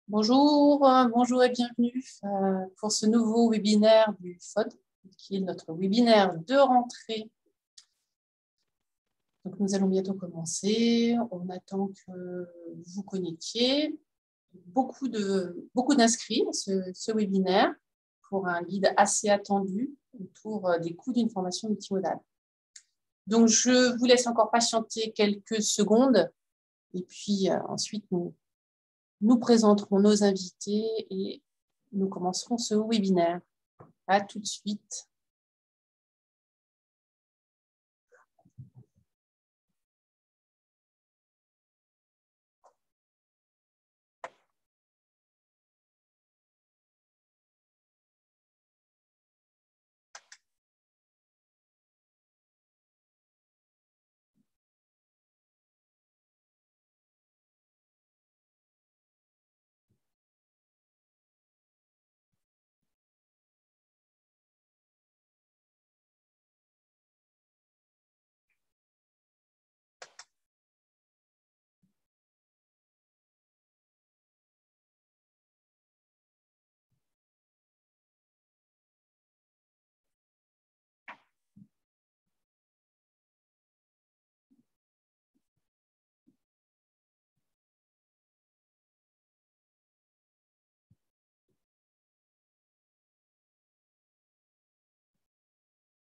Bonjour, bonjour et bienvenue pour ce nouveau webinaire du FOD, qui est notre webinaire de rentrée. Donc, nous allons bientôt commencer. On attend que vous connectiez. Beaucoup d'inscrits à ce webinaire pour un guide assez attendu autour des coûts d'une formation multimodale. Donc, je vous laisse encore patienter quelques secondes et puis ensuite, nous présenterons nos invités et nous commencerons ce webinaire. À tout de suite.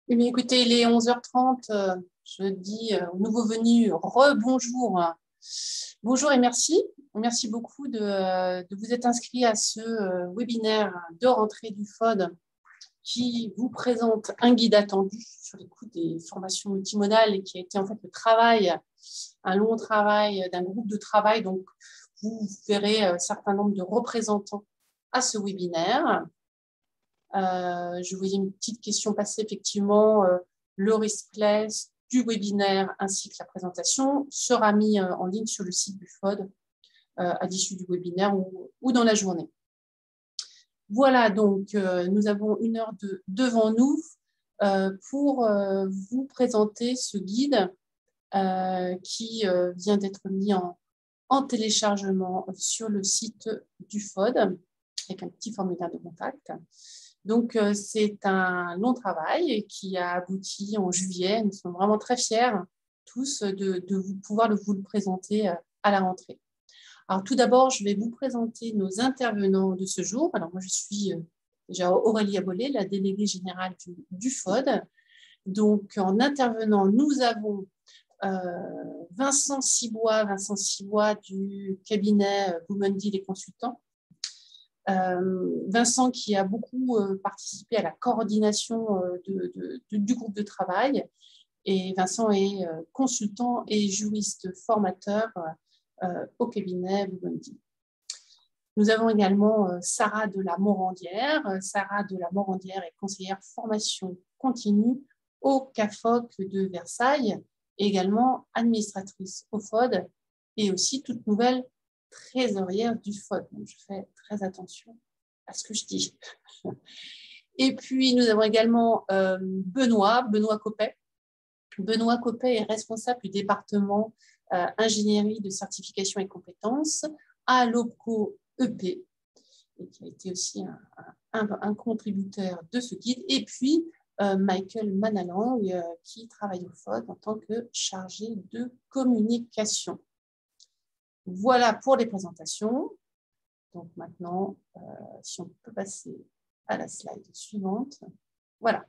Eh bien, écoutez, il est 11h30. Je dis aux nouveaux venus rebonjour. Bonjour et merci. Merci beaucoup de vous être inscrits à ce webinaire de rentrée du FOD qui vous présente un guide attendu sur les coûts des formations multimodales et qui a été en fait un long travail d'un groupe de travail. Donc, vous verrez un certain nombre de représentants à ce webinaire. Je voyais une petite question passer, effectivement, le replay du webinaire ainsi que la présentation sera mis en ligne sur le site du FOD à l'issue du webinaire ou dans la journée. Voilà, donc nous avons une heure devant nous pour vous présenter ce guide qui vient d'être mis en téléchargement sur le site du FOD avec un petit formulaire de contact. Donc, c'est un long travail qui a abouti en juillet. Nous sommes vraiment très fiers tous de pouvoir vous le présenter à la rentrée. Alors, tout d'abord, je vais vous présenter nos intervenants de ce jour. Alors, moi, je suis déjà Aurélie Abolé, la déléguée générale du FOD. Donc, en intervenant, nous avons Vincent Cibois du cabinet Boumendi les consultants. Vincent qui a beaucoup participé à la coordination du groupe de travail. Et Vincent est consultant et juriste formateur au cabinet Boumendi. Nous avons également Sarah de la Morandière. Sarah de la Morandière est conseillère formation continue au CAFOC de Versailles, et également administratrice au FOD et aussi toute nouvelle trésorière du FOD. Donc, je fais très attention à ce que je dis. Et puis, nous avons également Benoît Coppet. Benoît Coppet est responsable du département ingénierie de certification et compétences à l'OPCO EP, et qui a été aussi un contributeur de ce guide. Et puis, Michael Manalang, qui travaille au FOD en tant que chargé de communication. Voilà pour les présentations. Donc maintenant, si on peut passer à la slide suivante. Voilà.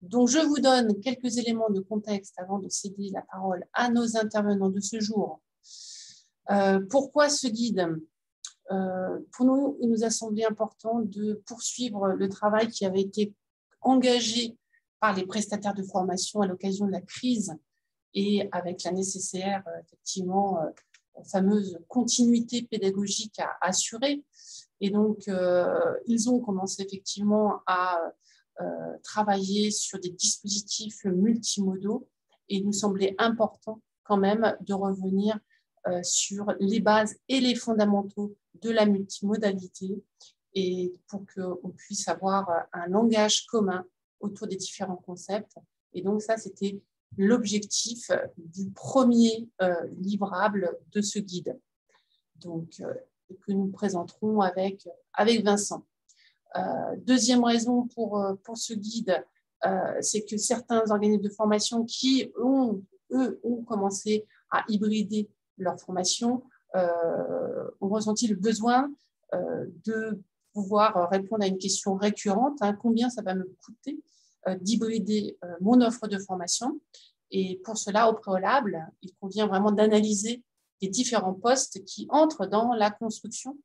Donc, je vous donne quelques éléments de contexte avant de céder la parole à nos intervenants de ce jour. Pourquoi ce guide ? Pour nous, il nous a semblé important de poursuivre le travail qui avait été engagé par les prestataires de formation à l'occasion de la crise et avec la nécessaire, effectivement, fameuse continuité pédagogique à assurer. Et donc, ils ont commencé effectivement à travailler sur des dispositifs multimodaux et il nous semblait important quand même de revenir sur les bases et les fondamentaux de la multimodalité et pour qu'on puisse avoir un langage commun autour des différents concepts. Et donc ça, c'était l'objectif du premier livrable de ce guide. Donc, que nous présenterons avec Vincent. Deuxième raison pour ce guide, c'est que certains organismes de formation qui, ont commencé à hybrider leur formation, ont ressenti le besoin de pouvoir répondre à une question récurrente, combien ça va me coûter d'hybrider mon offre de formation. Et pour cela, au préalable, il convient vraiment d'analyser les différents postes qui entrent dans la construction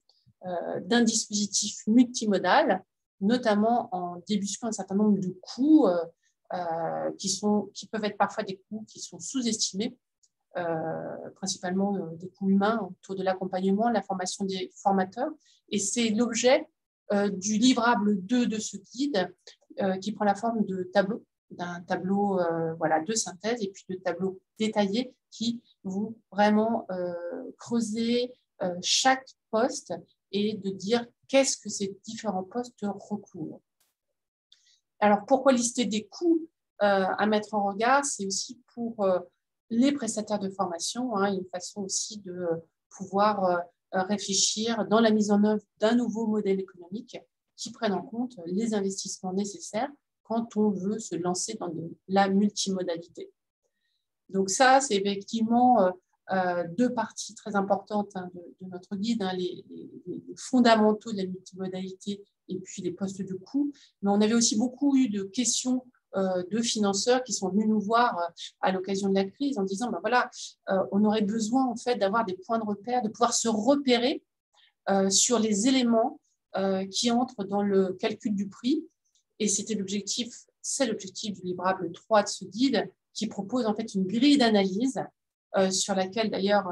d'un dispositif multimodal, notamment en débusquant un certain nombre de coûts qui peuvent être parfois des coûts qui sont sous-estimés, principalement des coûts humains autour de l'accompagnement, la formation des formateurs. Et c'est l'objet du livrable 2 de ce guide qui prend la forme de tableaux, d'un tableau de synthèse et puis de tableaux détaillés qui vont vraiment creuser chaque poste et de dire qu'est-ce que ces différents postes recouvrent. Alors, pourquoi lister des coûts à mettre en regard? C'est aussi pour les prestataires de formation, une façon aussi de pouvoir réfléchir dans la mise en œuvre d'un nouveau modèle économique qui prenne en compte les investissements nécessaires quand on veut se lancer dans la multimodalité. Donc ça, c'est effectivement deux parties très importantes de notre guide, les fondamentaux de la multimodalité et puis les postes de coût. Mais on avait aussi beaucoup eu de questions de financeurs qui sont venus nous voir à l'occasion de la crise en disant, on aurait besoin en fait d'avoir des points de repère, de pouvoir se repérer sur les éléments qui entrent dans le calcul du prix. Et c'est l'objectif du livrable 3 de ce guide qui propose en fait une grille d'analyse sur laquelle d'ailleurs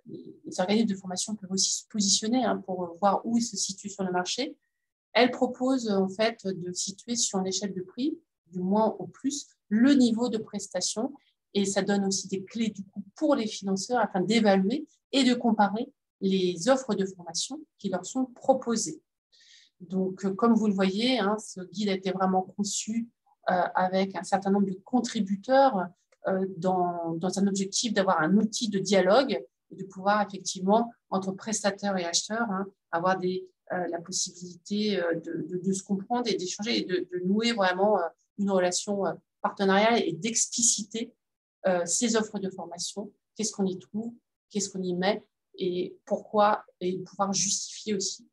les organismes de formation peuvent aussi se positionner pour voir où ils se situent sur le marché. Elle propose en fait de situer sur une échelle de prix, du moins au plus, le niveau de prestation et ça donne aussi des clés du coup pour les financeurs afin d'évaluer et de comparer les offres de formation qui leur sont proposées. Donc, comme vous le voyez, ce guide a été vraiment conçu avec un certain nombre de contributeurs dans un objectif d'avoir un outil de dialogue et de pouvoir effectivement, entre prestataires et acheteurs, avoir la possibilité de se comprendre et d'échanger et de nouer vraiment une relation partenariale et d'expliciter ces offres de formation, qu'est-ce qu'on y trouve, qu'est-ce qu'on y met et pourquoi, et pouvoir justifier aussi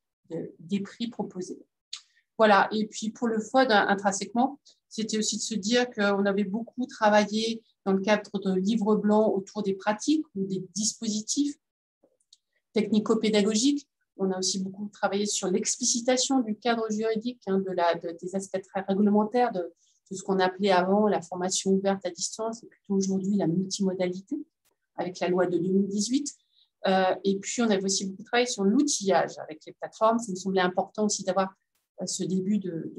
des prix proposés. Voilà, et puis pour le FOD, intrinsèquement, c'était aussi de se dire qu'on avait beaucoup travaillé dans le cadre de livres blancs autour des pratiques ou des dispositifs technico-pédagogiques. On a aussi beaucoup travaillé sur l'explicitation du cadre juridique, des aspects très réglementaires de ce qu'on appelait avant la formation ouverte à distance et plutôt aujourd'hui la multimodalité avec la loi de 2018. Et puis, on avait aussi beaucoup travaillé sur l'outillage avec les plateformes. Ça me semblait important aussi d'avoir ce début de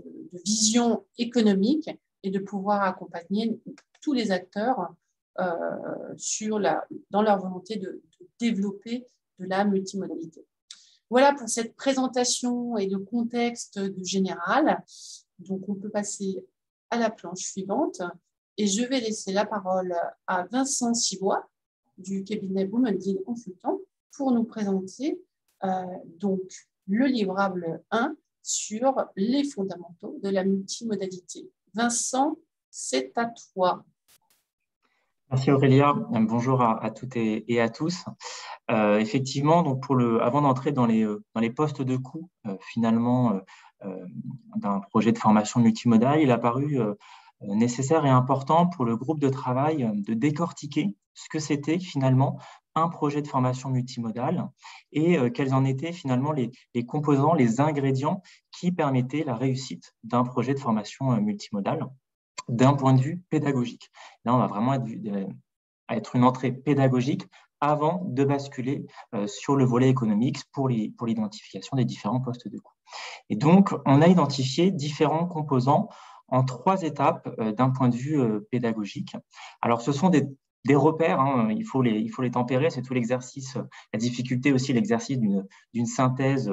vision économique et de pouvoir accompagner tous les acteurs dans leur volonté de développer de la multimodalité. Voilà pour cette présentation et le contexte général. Donc, on peut passer à la planche suivante et je vais laisser la parole à Vincent Sibois du cabinet Women Deal Consultant pour nous présenter donc le livrable 1 sur les fondamentaux de la multimodalité. Vincent, c'est à toi. Merci Aurélia, bonjour à toutes et à tous. Effectivement, donc avant d'entrer dans les postes de coût finalement d'un projet de formation multimodal, il a paru nécessaire et important pour le groupe de travail de décortiquer ce que c'était finalement un projet de formation multimodal et quels en étaient finalement les composants, les ingrédients qui permettaient la réussite d'un projet de formation multimodal d'un point de vue pédagogique. Là, on va vraiment être une entrée pédagogique avant de basculer sur le volet économique pour l'identification des différents postes de coût. Et donc, on a identifié différents composants en 3 étapes d'un point de vue pédagogique. Alors, ce sont des repères, il faut les tempérer, c'est tout l'exercice, la difficulté aussi, l'exercice d'une synthèse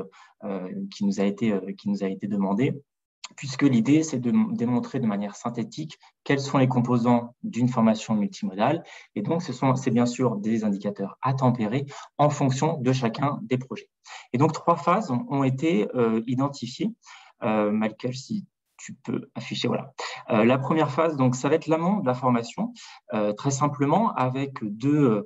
qui nous a été demandée. puisque l'idée, c'est de démontrer de manière synthétique quels sont les composants d'une formation multimodale. Et donc, c'est bien sûr des indicateurs à tempérer en fonction de chacun des projets. Et donc, 3 phases ont été identifiées. Michael, si tu peux afficher, voilà. La première phase, donc, ça va être l'amont de la formation, très simplement avec une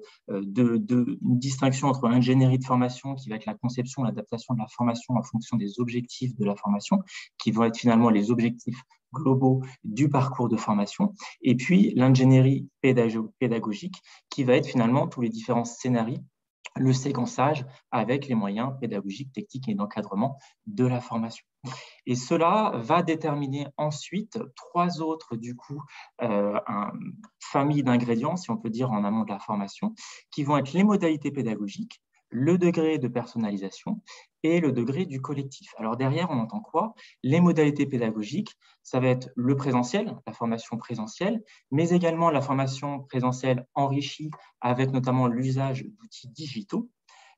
distinction entre l'ingénierie de formation, qui va être la conception, l'adaptation de la formation en fonction des objectifs de la formation, qui vont être finalement les objectifs globaux du parcours de formation, et puis l'ingénierie pédagogique, qui va être finalement tous les différents scénarios, le séquençage avec les moyens pédagogiques, techniques et d'encadrement de la formation. Et cela va déterminer ensuite 3 autres, du coup, familles d'ingrédients, si on peut dire, en amont de la formation, qui vont être les modalités pédagogiques, le degré de personnalisation et le degré du collectif. Alors derrière, on entend quoi? Les modalités pédagogiques, ça va être le présentiel, la formation présentielle, mais également la formation présentielle enrichie avec notamment l'usage d'outils digitaux,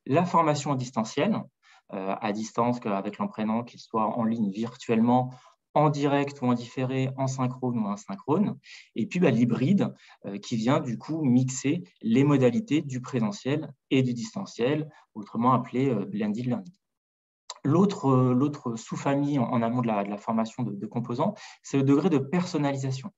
la formation distancielle, à distance avec l'entraînant, qu'il soit en ligne virtuellement, en direct ou en différé, en synchrone ou asynchrone, et puis l'hybride qui vient du coup mixer les modalités du présentiel et du distanciel, autrement appelé blended learning. L'autre sous-famille en amont de la formation de composants, c'est le degré de personnalisation.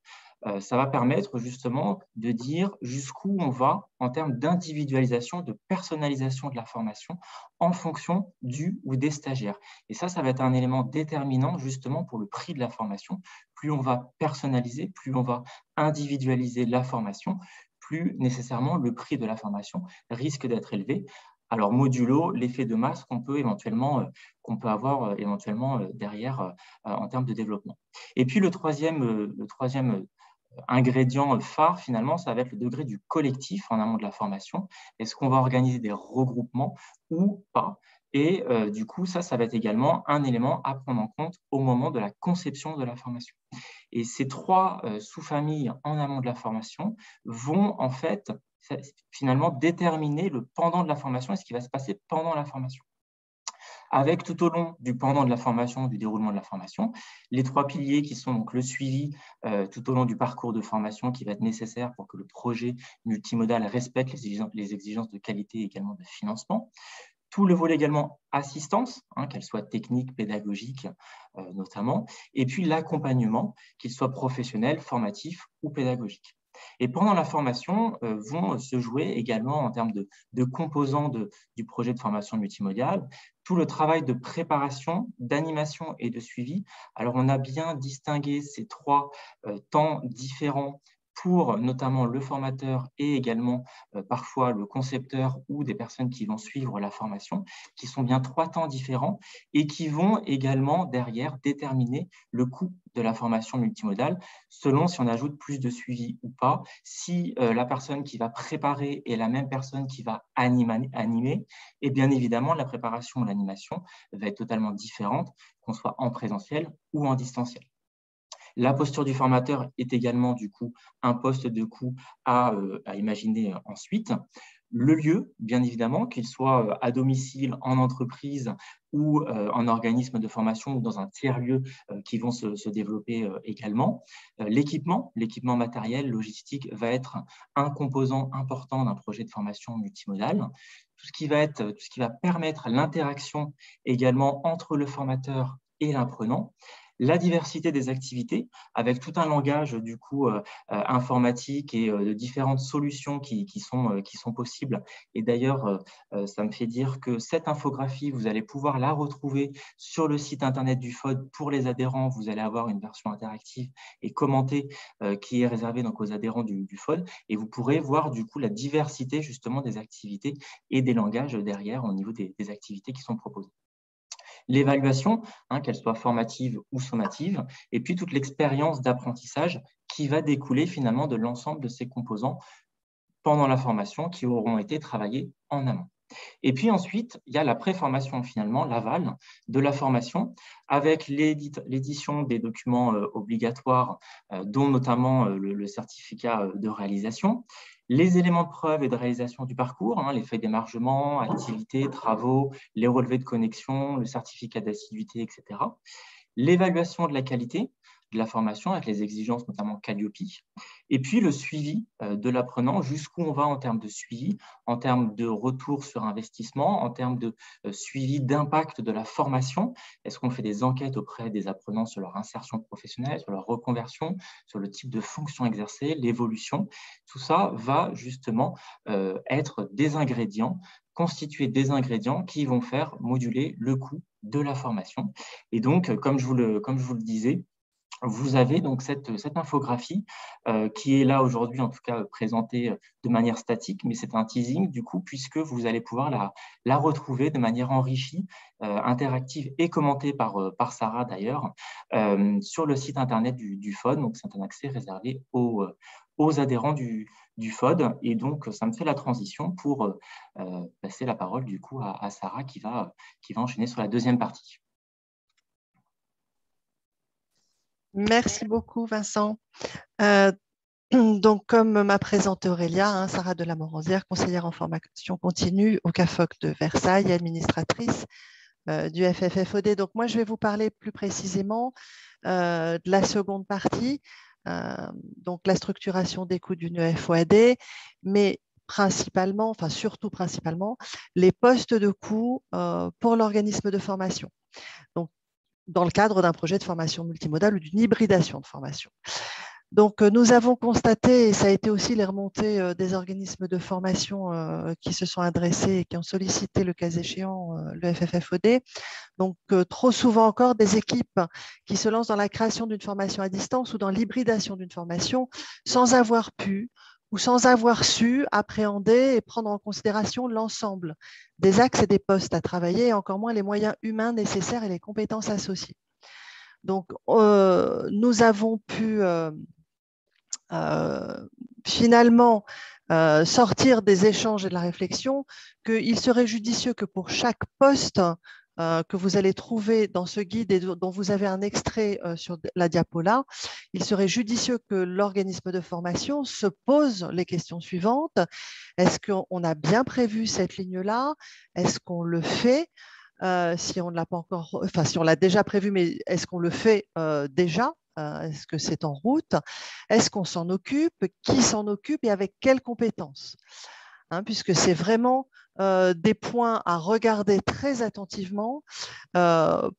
Ça va permettre justement de dire jusqu'où on va en termes d'individualisation, de personnalisation de la formation en fonction du ou des stagiaires. Et ça va être un élément déterminant justement pour le prix de la formation. Plus on va personnaliser, plus on va individualiser la formation, plus nécessairement le prix de la formation risque d'être élevé. Alors, modulo l'effet de masse qu'on peut avoir éventuellement derrière en termes de développement. Et puis, le troisième ingrédient phare, finalement, ça va être le degré du collectif en amont de la formation. Est-ce qu'on va organiser des regroupements ou pas? Et du coup, ça va être également un élément à prendre en compte au moment de la conception de la formation. Et ces 3 sous-familles en amont de la formation vont en fait finalement déterminer le pendant de la formation et ce qui va se passer pendant la formation. Avec tout au long du pendant de la formation, du déroulement de la formation, les 3 piliers qui sont donc le suivi tout au long du parcours de formation qui va être nécessaire pour que le projet multimodal respecte les exigences de qualité et également de financement. Tout le volet également assistance, qu'elle soit technique, pédagogique notamment, et puis l'accompagnement, qu'il soit professionnel, formatif ou pédagogique. Et pendant la formation, vont se jouer également en termes de composants du projet de formation multimodale, tout le travail de préparation, d'animation et de suivi. Alors, on a bien distingué ces 3 temps différents pour notamment le formateur et également parfois le concepteur ou des personnes qui vont suivre la formation, qui sont bien 3 temps différents et qui vont également derrière déterminer le coût de la formation multimodale selon si on ajoute plus de suivi ou pas, si la personne qui va préparer est la même personne qui va animer, et bien évidemment la préparation ou l'animation va être totalement différente, qu'on soit en présentiel ou en distanciel. La posture du formateur est également du coup un poste de coût à imaginer ensuite. Le lieu, bien évidemment, qu'il soit à domicile, en entreprise ou en organisme de formation ou dans un tiers-lieu qui vont se développer également. L'équipement matériel, logistique va être un composant important d'un projet de formation multimodal. Tout ce qui va permettre l'interaction également entre le formateur et l'apprenant. La diversité des activités, avec tout un langage du coup informatique et de différentes solutions qui sont possibles. Et d'ailleurs, ça me fait dire que cette infographie, vous allez pouvoir la retrouver sur le site internet du FOD pour les adhérents. Vous allez avoir une version interactive et commentée qui est réservée donc aux adhérents du FOD. Et vous pourrez voir du coup la diversité justement des activités et des langages derrière au niveau des activités qui sont proposées. L'évaluation, qu'elle soit formative ou sommative, et puis toute l'expérience d'apprentissage qui va découler finalement de l'ensemble de ces composants pendant la formation qui auront été travaillés en amont. Et puis ensuite, il y a la préformation finalement, l'aval de la formation, avec l'édition des documents obligatoires, dont notamment le certificat de réalisation, les éléments de preuve et de réalisation du parcours, les feuilles d'émargement, activités, travaux, les relevés de connexion, le certificat d'assiduité, etc. l'évaluation de la qualité de la formation avec les exigences notamment Calliope, et puis le suivi de l'apprenant, jusqu'où on va en termes de suivi, en termes de retour sur investissement, en termes de suivi d'impact de la formation. Est-ce qu'on fait des enquêtes auprès des apprenants sur leur insertion professionnelle, sur leur reconversion, sur le type de fonction exercée, l'évolution? Tout ça va justement être des ingrédients, constituer des ingrédients qui vont faire moduler le coût de la formation. Et donc, comme je vous le disais, vous avez donc cette infographie qui est là aujourd'hui, en tout cas présentée de manière statique, mais c'est un teasing du coup, puisque vous allez pouvoir la retrouver de manière enrichie, interactive et commentée par Sarah d'ailleurs, sur le site internet du FOD. Donc, c'est un accès réservé aux adhérents du FOD. Et donc, ça me fait la transition pour passer la parole du coup à Sarah qui va enchaîner sur la deuxième partie. Merci beaucoup, Vincent. Donc, comme m'a présenté Aurélia, Sarah de la Morandière, conseillère en formation continue au CAFOC de Versailles, administratrice du FFFOD. Donc, moi, je vais vous parler plus précisément de la seconde partie, donc la structuration des coûts d'une EFOAD, mais principalement, enfin surtout principalement, les postes de coûts pour l'organisme de formation. Donc, dans le cadre d'un projet de formation multimodale ou d'une hybridation de formation. Donc, nous avons constaté, et ça a été aussi les remontées des organismes de formation qui se sont adressés et qui ont sollicité, le cas échéant, le FFFOD. Donc, trop souvent encore, des équipes qui se lancent dans la création d'une formation à distance ou dans l'hybridation d'une formation sans avoir pu ou sans avoir su appréhender et prendre en considération l'ensemble des axes et des postes à travailler, et encore moins les moyens humains nécessaires et les compétences associées. Donc, nous avons pu finalement sortir des échanges et de la réflexion qu'il serait judicieux que pour chaque poste que vous allez trouver dans ce guide et dont vous avez un extrait sur la diapo là, il serait judicieux que l'organisme de formation se pose les questions suivantes. Est-ce qu'on a bien prévu cette ligne-là? Est-ce qu'on le fait? Si on ne l'a pas encore, enfin si on l'a déjà prévu, mais est-ce qu'on le fait déjà? Est-ce que c'est en route? Est-ce qu'on s'en occupe? Qui s'en occupe et avec quelles compétences? Puisque c'est vraiment des points à regarder très attentivement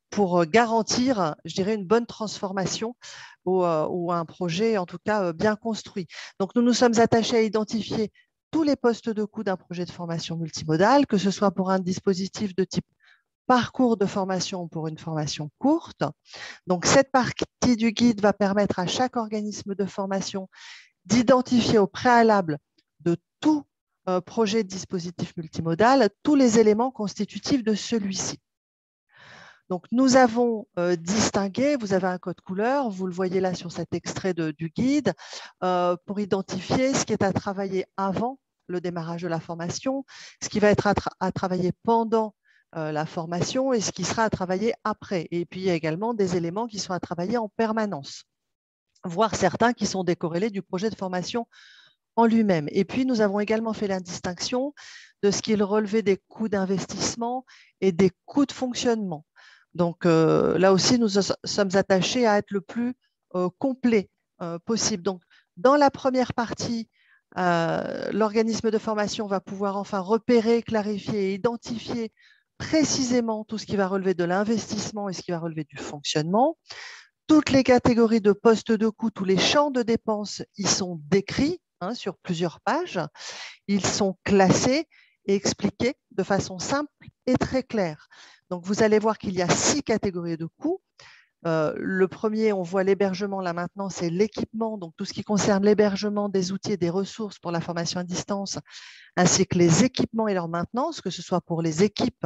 pour garantir, je dirais, une bonne transformation ou un projet, en tout cas, bien construit. Donc, nous nous sommes attachés à identifier tous les postes de coût d'un projet de formation multimodale, que ce soit pour un dispositif de type parcours de formation pour une formation courte. Donc, cette partie du guide va permettre à chaque organisme de formation d'identifier au préalable de tout projet de dispositif multimodal tous les éléments constitutifs de celui-ci. Donc, nous avons distingué, vous avez un code couleur, vous le voyez là sur cet extrait du guide, pour identifier ce qui est à travailler avant le démarrage de la formation, ce qui va être à travailler pendant la formation et ce qui sera à travailler après. Et puis, il y a également des éléments qui sont à travailler en permanence, voire certains qui sont décorrélés du projet de formation en lui-même. Et puis, nous avons également fait la distinction de ce qui est le relevé des coûts d'investissement et des coûts de fonctionnement. Donc, là aussi, nous sommes attachés à être le plus complet possible. Donc, dans la première partie, l'organisme de formation va pouvoir enfin repérer, clarifier et identifier précisément tout ce qui va relever de l'investissement et ce qui va relever du fonctionnement. Toutes les catégories de postes de coûts, tous les champs de dépenses y sont décrits sur plusieurs pages. Ils sont classés et expliqués de façon simple et très claire. Donc, vous allez voir qu'il y a 6 catégories de coûts. Le premier, on voit l'hébergement, là maintenant, c'est l'équipement, donc tout ce qui concerne l'hébergement des outils et des ressources pour la formation à distance, ainsi que les équipements et leur maintenance, que ce soit pour les équipes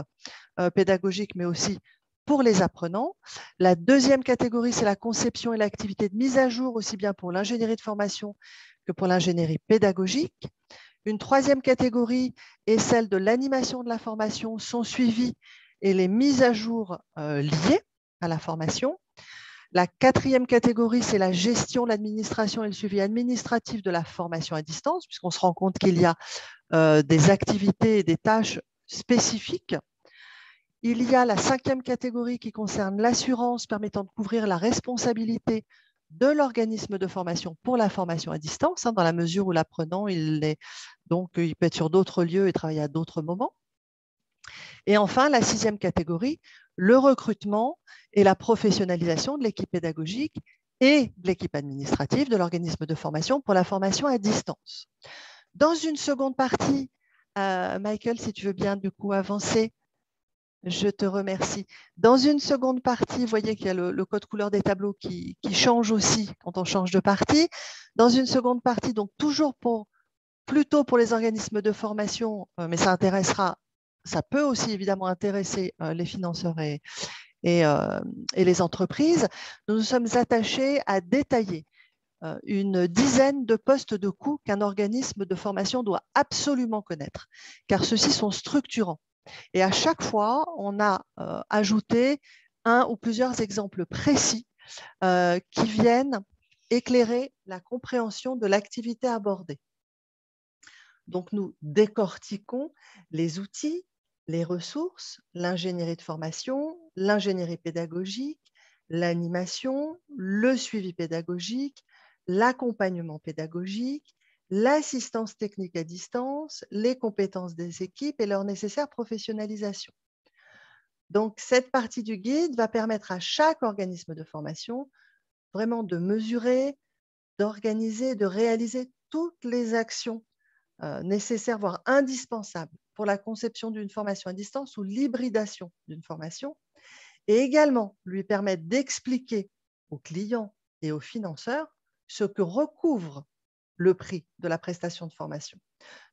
pédagogiques, mais aussi pour les apprenants. La deuxième catégorie, c'est la conception et l'activité de mise à jour, aussi bien pour l'ingénierie de formation que pour l'ingénierie pédagogique. Une troisième catégorie est celle de l'animation de la formation, son suivi et les mises à jour liées à la formation. La quatrième catégorie, c'est la gestion, l'administration et le suivi administratif de la formation à distance, puisqu'on se rend compte qu'il y a des activités et des tâches spécifiques. Il y a la 5e catégorie qui concerne l'assurance permettant de couvrir la responsabilité de l'organisme de formation pour la formation à distance, dans la mesure où l'apprenant, il peut être sur d'autres lieux et travailler à d'autres moments. Et enfin, la 6e catégorie, le recrutement et la professionnalisation de l'équipe pédagogique et de l'équipe administrative de l'organisme de formation pour la formation à distance. Dans une seconde partie, Michael, si tu veux bien du coup avancer, je te remercie. Dans une seconde partie, vous voyez qu'il y a le code couleur des tableaux qui change aussi quand on change de partie. Dans une seconde partie, donc toujours plutôt pour les organismes de formation, mais ça peut aussi évidemment intéresser les financeurs et les entreprises, nous nous sommes attachés à détailler une dizaine de postes de coûts qu'un organisme de formation doit absolument connaître, car ceux-ci sont structurants. Et à chaque fois, on a ajouté un ou plusieurs exemples précis qui viennent éclairer la compréhension de l'activité abordée. Donc, nous décortiquons les outils, les ressources, l'ingénierie de formation, l'ingénierie pédagogique, l'animation, le suivi pédagogique, l'accompagnement pédagogique, l'assistance technique à distance, les compétences des équipes et leur nécessaire professionnalisation. Donc, cette partie du guide va permettre à chaque organisme de formation vraiment de mesurer, d'organiser, de réaliser toutes les actions nécessaires, voire indispensables pour la conception d'une formation à distance ou l'hybridation d'une formation, et également lui permettre d'expliquer aux clients et aux financeurs ce que recouvre le prix de la prestation de formation,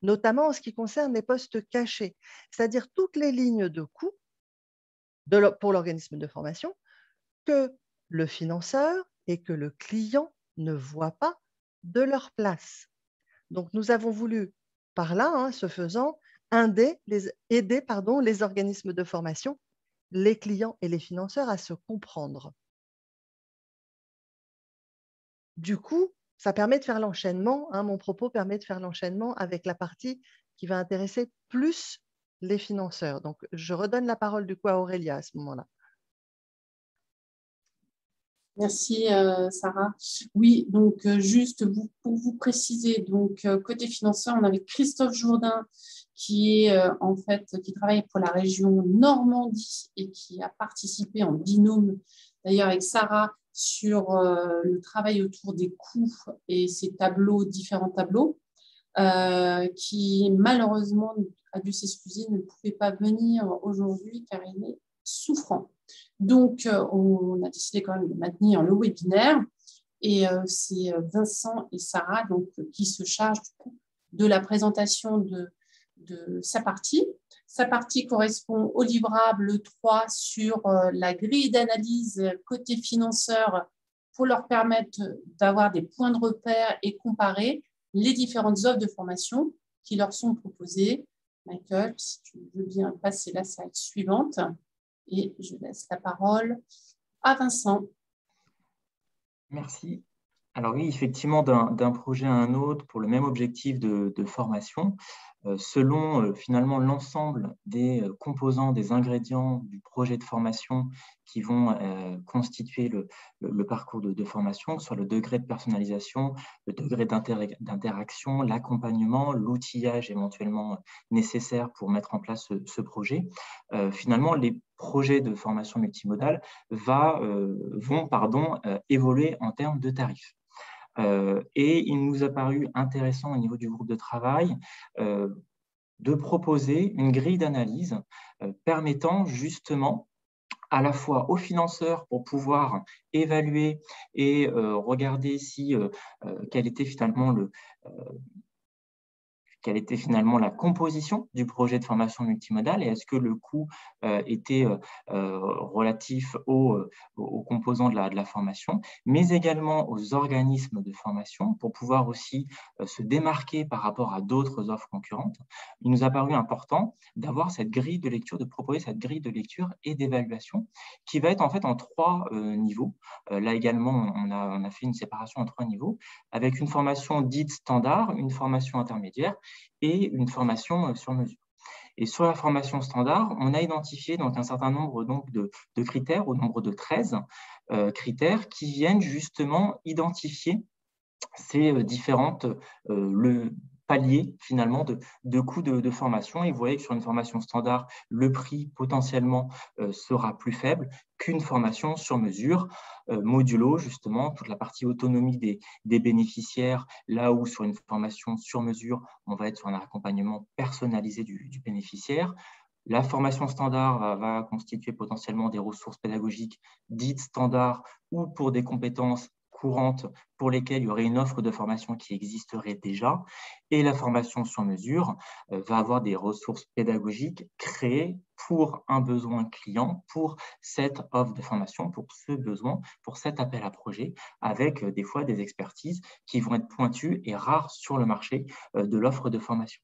notamment en ce qui concerne les postes cachés, c'est-à-dire toutes les lignes de coûts pour l'organisme de formation que le financeur et que le client ne voient pas de leur place. Donc, nous avons voulu, par là, ce faisant, aider les organismes de formation, les clients et les financeurs à se comprendre. Du coup, ça permet de faire l'enchaînement. Mon propos permet de faire l'enchaînement avec la partie qui va intéresser plus les financeurs. Donc, je redonne la parole du coup à Aurélia à ce moment-là. Merci Sarah. Oui, donc juste pour vous préciser, donc côté financeur, on avait Christophe Jourdain qui travaille pour la région Normandie et qui a participé en binôme d'ailleurs avec Sarah sur le travail autour des coûts et ces tableaux, différents tableaux, qui malheureusement a dû s'excuser, ne pouvait pas venir aujourd'hui car il est souffrant. Donc, on a décidé quand même de maintenir le webinaire et c'est Vincent et Sarah donc, qui se chargent du coup, de la présentation de sa partie. Sa partie correspond au livrable 3 sur la grille d'analyse côté financeur pour leur permettre d'avoir des points de repère et comparer les différentes offres de formation qui leur sont proposées. Michael, si tu veux bien passer la slide suivante. Et je laisse la parole à Vincent. Merci. Alors oui, effectivement, d'un projet à un autre, pour le même objectif de formation, selon finalement l'ensemble des composants, des ingrédients du projet de formation qui vont constituer le parcours de formation, que ce soit le degré de personnalisation, le degré d'interaction, l'accompagnement, l'outillage éventuellement nécessaire pour mettre en place ce projet. Finalement, les projets de formation multimodale vont évoluer en termes de tarifs. Et il nous a paru intéressant au niveau du groupe de travail de proposer une grille d'analyse permettant justement à la fois aux financeurs pour pouvoir évaluer et regarder quel était finalement la composition du projet de formation multimodale et est-ce que le coût était relatif aux composants de la formation, mais également aux organismes de formation pour pouvoir aussi se démarquer par rapport à d'autres offres concurrentes. Il nous a paru important d'avoir cette grille de lecture, de proposer cette grille de lecture et d'évaluation qui va être en fait en 3 niveaux. Là également, on a fait une séparation en 3 niveaux avec une formation dite standard, une formation intermédiaire et une formation sur mesure. Et sur la formation standard, on a identifié donc un certain nombre donc, de critères, au nombre de 13 critères, qui viennent justement identifier ces différentes paliers finalement de coûts de formation. Et vous voyez que sur une formation standard, le prix potentiellement sera plus faible qu'une formation sur mesure, modulo justement, toute la partie autonomie des bénéficiaires, là où sur une formation sur mesure, on va être sur un accompagnement personnalisé du bénéficiaire. La formation standard va constituer potentiellement des ressources pédagogiques dites standards ou pour des compétences courantes pour lesquelles il y aurait une offre de formation qui existerait déjà. Et la formation sur mesure va avoir des ressources pédagogiques créées pour un besoin client, pour cette offre de formation, pour ce besoin, pour cet appel à projet, avec des fois des expertises qui vont être pointues et rares sur le marché de l'offre de formation.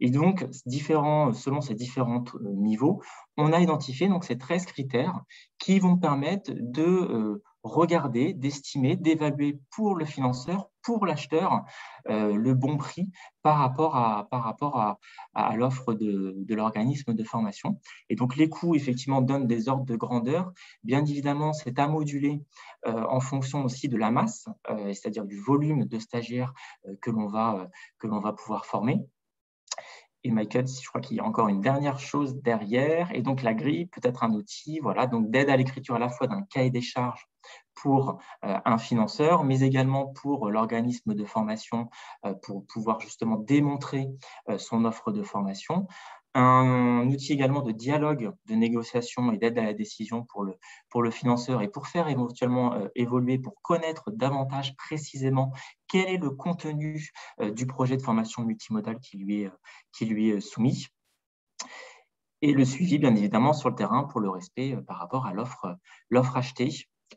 Et donc, selon ces différents niveaux, on a identifié donc, ces 13 critères qui vont permettre de regarder, d'estimer, d'évaluer pour le financeur, pour l'acheteur, le bon prix par rapport à l'offre de l'organisme de formation. Et donc, les coûts, effectivement, donnent des ordres de grandeur. Bien évidemment, c'est à moduler en fonction aussi de la masse, c'est-à-dire du volume de stagiaires que l'on va pouvoir former. Et Michael, je crois qu'il y a encore une dernière chose derrière. Et donc, la grille peut être un outil donc d'aide à l'écriture à la fois d'un cahier des charges pour un financeur, mais également pour l'organisme de formation pour pouvoir justement démontrer son offre de formation. Un outil également de dialogue, de négociation et d'aide à la décision pour le financeur et pour faire éventuellement évoluer, pour connaître davantage précisément quel est le contenu du projet de formation multimodale qui lui est soumis. Et le suivi, bien évidemment, sur le terrain pour le respect par rapport à l'offre achetée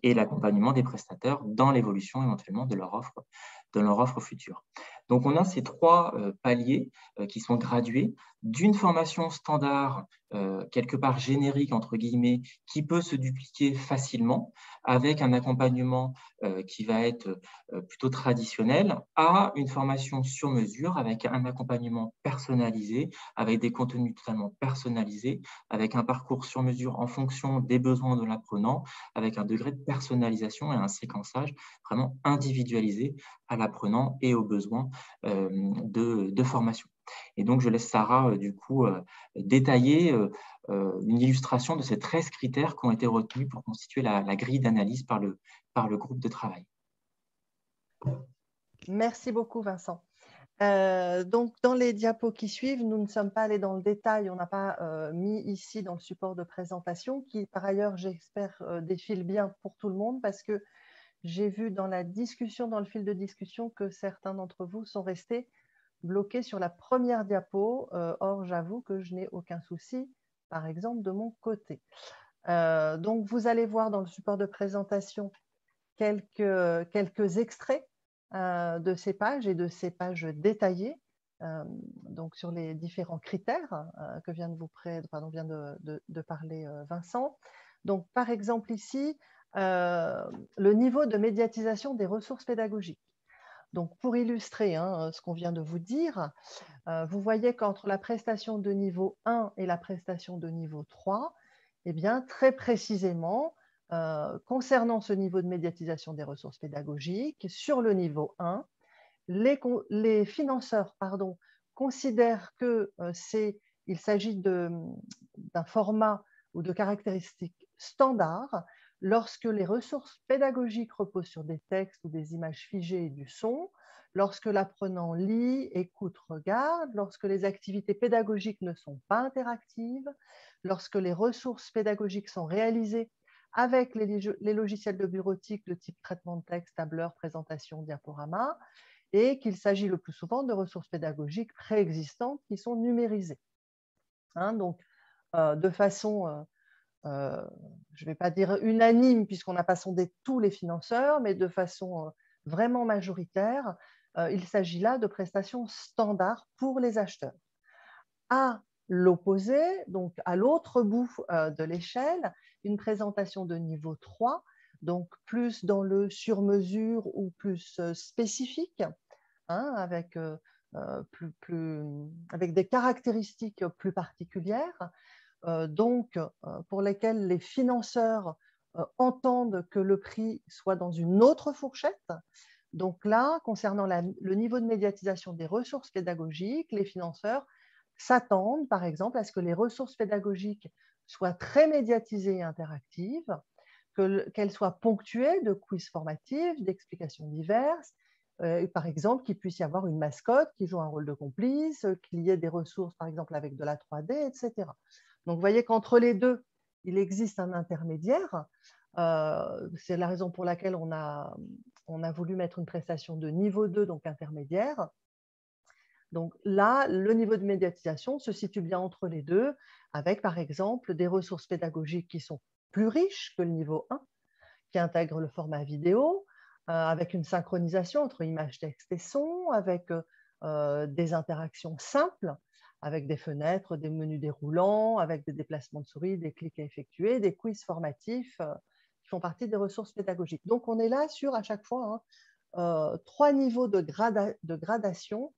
et l'accompagnement des prestataires dans l'évolution éventuellement de leur offre future. Donc, on a ces 3 paliers qui sont gradués d'une formation standard, quelque part générique, entre guillemets, qui peut se dupliquer facilement avec un accompagnement qui va être plutôt traditionnel, à une formation sur mesure avec un accompagnement personnalisé, avec des contenus totalement personnalisés, avec un parcours sur mesure en fonction des besoins de l'apprenant, avec un degré de personnalisation et un séquençage vraiment individualisé à l'apprenant et aux besoins de formation. Et donc, je laisse Sarah, du coup, détailler une illustration de ces 13 critères qui ont été retenus pour constituer la grille d'analyse par le groupe de travail. Merci beaucoup, Vincent. Donc, dans les diapos qui suivent, nous ne sommes pas allés dans le détail, on n'a pas mis ici dans le support de présentation, qui par ailleurs, j'espère, défile bien pour tout le monde, parce que j'ai vu dans la discussion, dans le fil de discussion, que certains d'entre vous sont restés bloqués sur la première diapo. Or, j'avoue que je n'ai aucun souci, par exemple, de mon côté. Donc, vous allez voir dans le support de présentation quelques extraits de ces pages et de ces pages détaillées, donc sur les différents critères que vient de parler Vincent. Donc, par exemple, ici, le niveau de médiatisation des ressources pédagogiques. Donc, pour illustrer ce qu'on vient de vous dire, vous voyez qu'entre la prestation de niveau 1 et la prestation de niveau 3, eh bien, très précisément, concernant ce niveau de médiatisation des ressources pédagogiques, sur le niveau 1, les financeurs considèrent qu'il s'agit d'un format ou de caractéristiques standards lorsque les ressources pédagogiques reposent sur des textes ou des images figées et du son, lorsque l'apprenant lit, écoute, regarde, lorsque les activités pédagogiques ne sont pas interactives, lorsque les ressources pédagogiques sont réalisées avec les logiciels de bureautique de type traitement de texte, tableur, présentation, diaporama, et qu'il s'agit le plus souvent de ressources pédagogiques préexistantes qui sont numérisées. Donc, de façon, je ne vais pas dire unanime, puisqu'on n'a pas sondé tous les financeurs, mais de façon vraiment majoritaire, il s'agit là de prestations standards pour les acheteurs. À l'opposé, donc à l'autre bout de l'échelle, une présentation de niveau 3, donc plus dans le sur-mesure ou plus spécifique, avec avec des caractéristiques plus particulières, donc pour lesquelles les financeurs entendent que le prix soit dans une autre fourchette. Donc là, concernant le niveau de médiatisation des ressources pédagogiques, les financeurs s'attendent, par exemple, à ce que les ressources pédagogiques soient très médiatisées et interactives, qu'elles soient ponctuées de quiz formatifs, d'explications diverses, par exemple, qu'il puisse y avoir une mascotte qui joue un rôle de complice, qu'il y ait des ressources, par exemple, avec de la 3D, etc. Donc, vous voyez qu'entre les deux, il existe un intermédiaire. C'est la raison pour laquelle on a voulu mettre une prestation de niveau 2, donc intermédiaire. Donc là, le niveau de médiatisation se situe bien entre les deux, avec par exemple des ressources pédagogiques qui sont plus riches que le niveau 1, qui intègrent le format vidéo, avec une synchronisation entre images, texte et son, avec des interactions simples, avec des fenêtres, des menus déroulants, avec des déplacements de souris, des clics à effectuer, des quiz formatifs qui font partie des ressources pédagogiques. Donc on est là sur à chaque fois 3 niveaux de gradation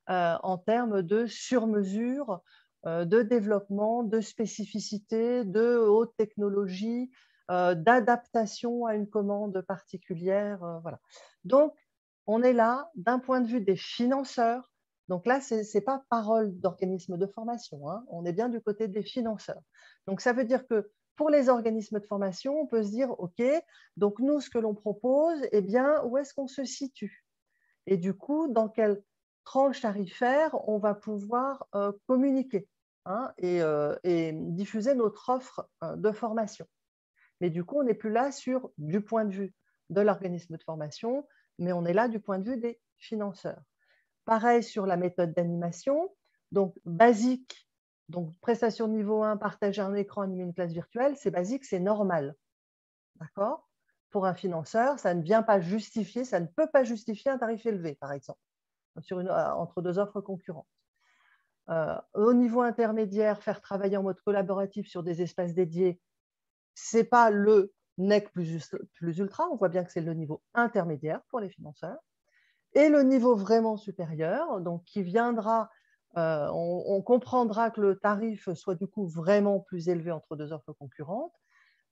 en termes de sur-mesure, de développement, de spécificité, de haute technologie, d'adaptation à une commande particulière. Voilà. Donc, on est là d'un point de vue des financeurs. Donc là, ce n'est pas parole d'organisme de formation, hein. On est bien du côté des financeurs. Donc, ça veut dire que pour les organismes de formation, on peut se dire, OK, donc nous, ce que l'on propose, eh bien, où est-ce qu'on se situe? Et du coup, dans quelle tranche tarifaire on va pouvoir communiquer, hein, et diffuser notre offre de formation. Mais du coup, on n'est plus là du point de vue de l'organisme de formation, mais on est là du point de vue des financeurs. Pareil sur la méthode d'animation, donc basique, donc prestation de niveau 1, partager un écran, animer une classe virtuelle, c'est basique, c'est normal. D'accord? Pour un financeur, ça ne vient pas justifier, ça ne peut pas justifier un tarif élevé, par exemple, entre 2 offres concurrentes. Au niveau intermédiaire, faire travailler en mode collaboratif sur des espaces dédiés, ce n'est pas le NEC plus ultra, on voit bien que c'est le niveau intermédiaire pour les financeurs. Et le niveau vraiment supérieur, donc qui viendra, on comprendra que le tarif soit du coup vraiment plus élevé entre 2 offres concurrentes.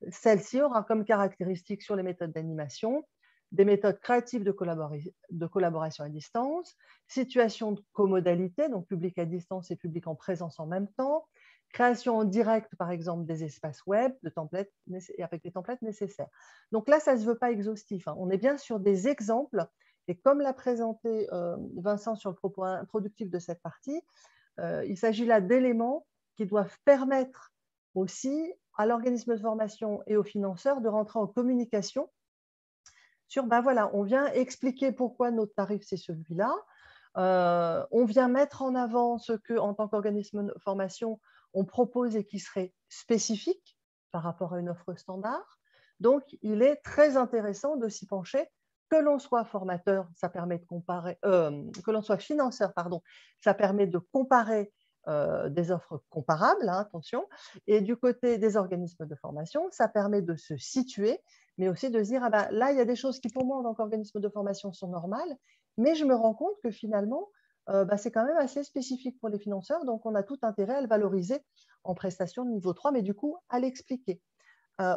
Celle-ci aura comme caractéristique sur les méthodes d'animation des méthodes créatives de collaboration à distance, situation de comodalité, donc public à distance et public en présence en même temps, création en direct, par exemple, des espaces web avec des templates nécessaires. Donc là, ça ne se veut pas exhaustif, hein. On est bien sur des exemples, et comme l'a présenté Vincent sur le propos introductif de cette partie, il s'agit là d'éléments qui doivent permettre aussi à l'organisme de formation et aux financeurs de rentrer en communication sur, ben voilà, on vient expliquer pourquoi notre tarif c'est celui-là, on vient mettre en avant ce qu'en tant qu'organisme de formation, on propose et qui serait spécifique par rapport à une offre standard. Donc, il est très intéressant de s'y pencher. Que l'on soit formateur, ça permet de comparer, que l'on soit financeur, pardon, ça permet de comparer des offres comparables, hein, attention, et du côté des organismes de formation, ça permet de se situer, mais aussi de se dire, ah ben, là, il y a des choses qui pour moi en tant qu'organisme de formation sont normales, mais je me rends compte que finalement, c'est quand même assez spécifique pour les financeurs, donc on a tout intérêt à le valoriser en prestation de niveau 3, mais du coup, à l'expliquer.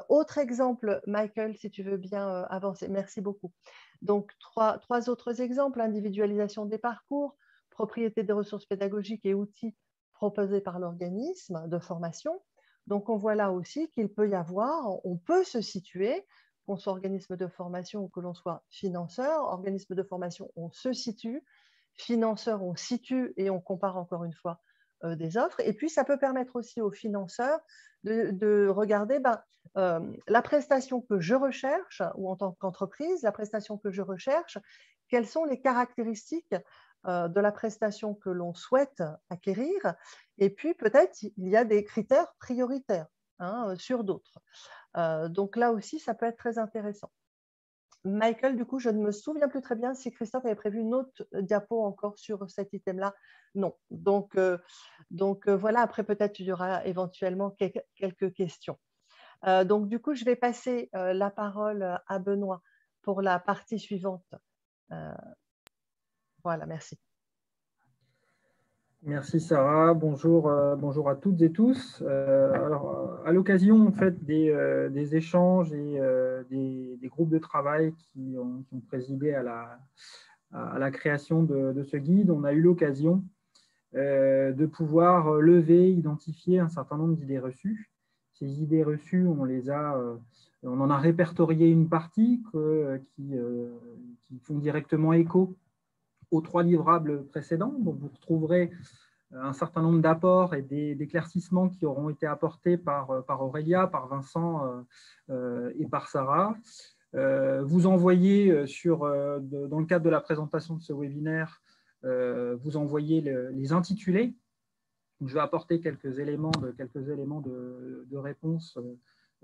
Autre exemple, Michael, si tu veux bien avancer, merci beaucoup. Donc, trois autres exemples, individualisation des parcours, propriété des ressources pédagogiques et outils proposés par l'organisme de formation. Donc, on voit là aussi qu'il peut y avoir, on peut se situer, qu'on soit organisme de formation ou que l'on soit financeur. Organisme de formation, on se situe. Financeur, on situe et on compare encore une fois des offres. Et puis, ça peut permettre aussi aux financeurs de regarder la prestation que je recherche, ou en tant qu'entreprise, la prestation que je recherche, quelles sont les caractéristiques de la prestation que l'on souhaite acquérir. Et puis, peut-être, il y a des critères prioritaires, hein, sur d'autres. Donc là aussi, ça peut être très intéressant. Michael, du coup, je ne me souviens plus très bien si Christophe avait prévu une autre diapo encore sur cet item-là. Non. Donc voilà, après peut-être il y aura éventuellement quelques questions. Donc du coup, je vais passer la parole à Benoît pour la partie suivante. Voilà, merci. Merci Sarah, bonjour, bonjour à toutes et tous. À l'occasion en fait, des échanges et des groupes de travail qui ont présidé à la création de ce guide, on a eu l'occasion de pouvoir lever, identifier un certain nombre d'idées reçues. Ces idées reçues, on en a répertorié une partie qui font directement écho aux 3 livrables précédents. Donc, vous retrouverez un certain nombre d'apports et d'éclaircissements qui auront été apportés par Aurélia, par Vincent et par Sarah. Vous envoyez dans le cadre de la présentation de ce webinaire, vous envoyez les intitulés. Donc, je vais apporter quelques éléments de réponse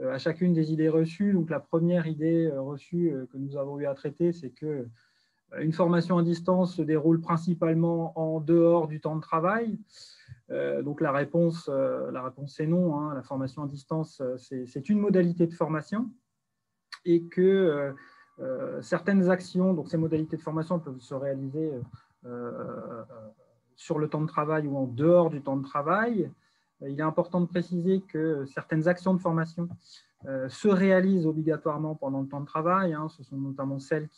à chacune des idées reçues. Donc, la première idée reçue que nous avons eu à traiter, c'est que une formation à distance se déroule principalement en dehors du temps de travail. Donc la réponse est non. Hein. La formation à distance, c'est une modalité de formation et que certaines actions, donc ces modalités de formation peuvent se réaliser sur le temps de travail ou en dehors du temps de travail. Il est important de préciser que certaines actions de formation se réalisent obligatoirement pendant le temps de travail. Hein. Ce sont notamment celles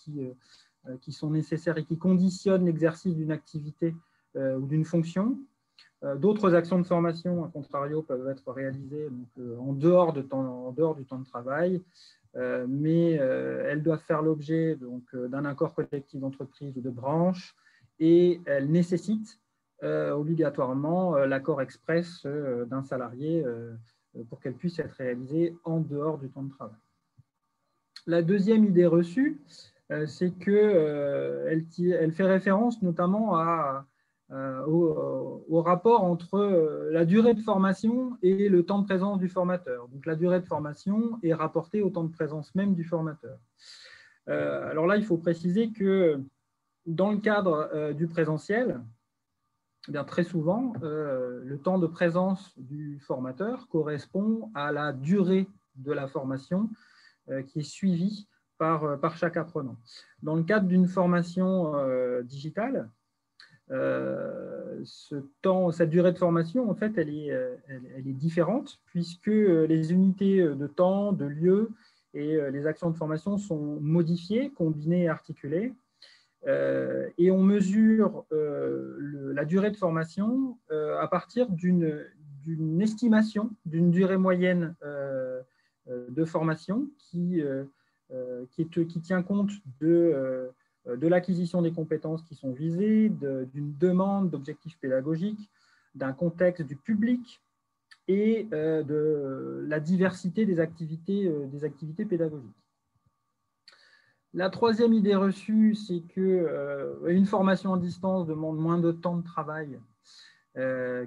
qui sont nécessaires et qui conditionnent l'exercice d'une activité ou d'une fonction. D'autres actions de formation, à contrario, peuvent être réalisées en dehors du temps de travail, mais elles doivent faire l'objet d'un accord collectif d'entreprise ou de branche et elles nécessitent obligatoirement l'accord express d'un salarié pour qu'elles puissent être réalisées en dehors du temps de travail. La deuxième idée reçue, c'est qu'elle fait référence notamment au rapport entre la durée de formation et le temps de présence du formateur. Donc, la durée de formation est rapportée au temps de présence même du formateur. Alors là, il faut préciser que dans le cadre du présentiel, eh bien, très souvent, le temps de présence du formateur correspond à la durée de la formation qui est suivie par chaque apprenant. Dans le cadre d'une formation digitale, cette durée de formation, en fait, elle est différente puisque les unités de temps, de lieu et les actions de formation sont modifiées, combinées et articulées. Et on mesure la durée de formation à partir d'une estimation d'une durée moyenne de formation qui tient compte de l'acquisition des compétences qui sont visées, d'une demande d'objectifs pédagogiques, d'un contexte du public et de la diversité des activités pédagogiques. La troisième idée reçue, c'est qu'une formation à distance demande moins de temps de travail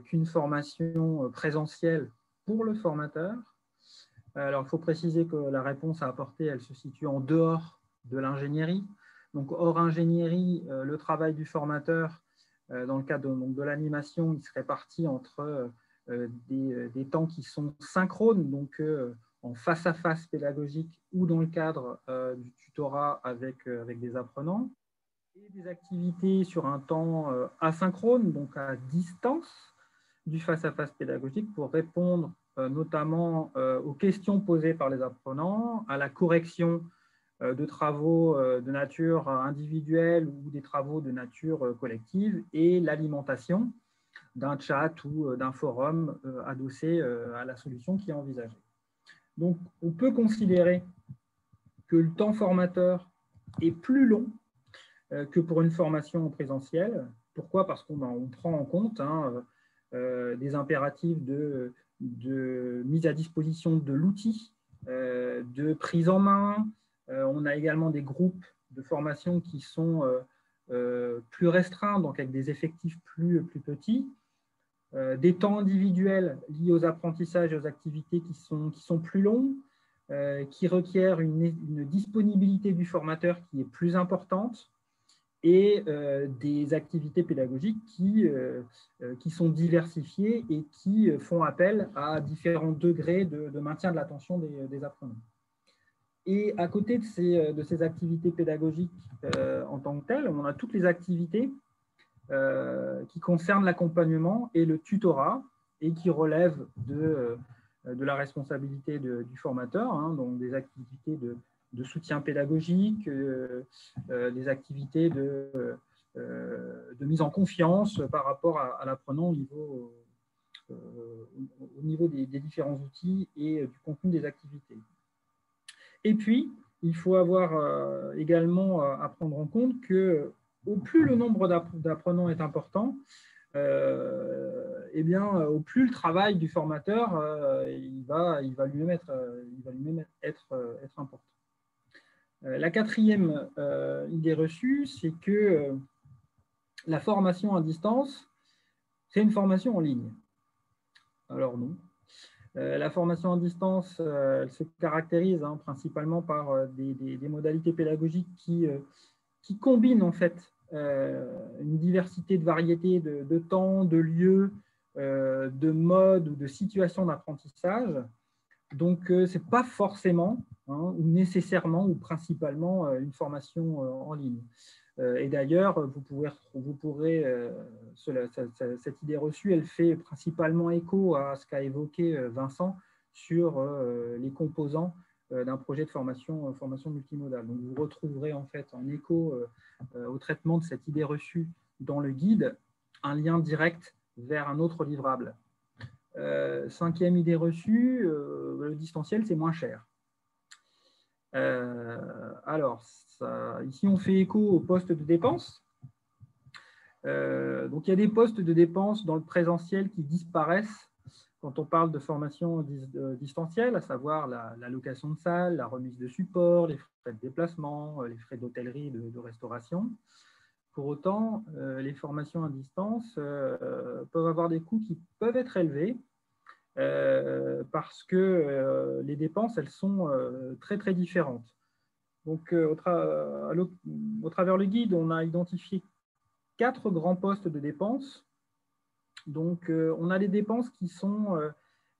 qu'une formation présentielle pour le formateur. Alors, il faut préciser que la réponse à apporter, elle se situe en dehors de l'ingénierie. Donc, hors ingénierie, le travail du formateur, dans le cadre de l'animation, il se répartit entre des temps qui sont synchrones, donc en face-à-face pédagogique ou dans le cadre du tutorat avec des apprenants, et des activités sur un temps asynchrone, donc à distance du face-à-face pédagogique pour répondre notamment aux questions posées par les apprenants, à la correction de travaux de nature individuelle ou des travaux de nature collective et l'alimentation d'un chat ou d'un forum adossé à la solution qui est envisagée. Donc, on peut considérer que le temps formateur est plus long que pour une formation en présentiel. Pourquoi? Parce qu'on prend en compte des impératifs de mise à disposition de l'outil, de prise en main. On a également des groupes de formation qui sont plus restreints, donc avec des effectifs plus petits. Des temps individuels liés aux apprentissages et aux activités qui sont plus longs, qui requièrent une disponibilité du formateur qui est plus importante et des activités pédagogiques qui sont diversifiées et qui font appel à différents degrés de maintien de l'attention des apprenants. Et à côté de ces activités pédagogiques en tant que telles, on a toutes les activités qui concernent l'accompagnement et le tutorat et qui relèvent de la responsabilité du formateur, hein, donc des activités de soutien pédagogique, des activités de mise en confiance par rapport à l'apprenant au niveau des différents outils et du contenu des activités. Et puis, il faut avoir également à prendre en compte que au plus le nombre d'apprenants est important, eh bien, au plus le travail du formateur il va lui-même être important. La quatrième idée reçue, c'est que la formation à distance, c'est une formation en ligne. Alors non. La formation à distance, elle se caractérise principalement par des modalités pédagogiques qui combinent en fait une diversité de variétés de temps, de lieux, de modes ou de situations d'apprentissage. Donc, ce n'est pas forcément ou nécessairement ou principalement une formation en ligne. Et d'ailleurs, cette idée reçue, elle fait principalement écho à ce qu'a évoqué Vincent sur les composants d'un projet de formation multimodale. Donc, vous retrouverez en fait en écho au traitement de cette idée reçue dans le guide un lien direct vers un autre livrable. Cinquième idée reçue, le distanciel, c'est moins cher. Alors, ici, on fait écho aux postes de dépenses. Donc, il y a des postes de dépenses dans le présentiel qui disparaissent quand on parle de formation distancielle, à savoir la location de salle, la remise de support, les frais de déplacement, les frais d'hôtellerie, de restauration. Pour autant, les formations à distance peuvent avoir des coûts qui peuvent être élevés parce que les dépenses, elles sont très, très différentes. Donc, au travers le guide, on a identifié 4 grands postes de dépenses. Donc, on a les dépenses qui sont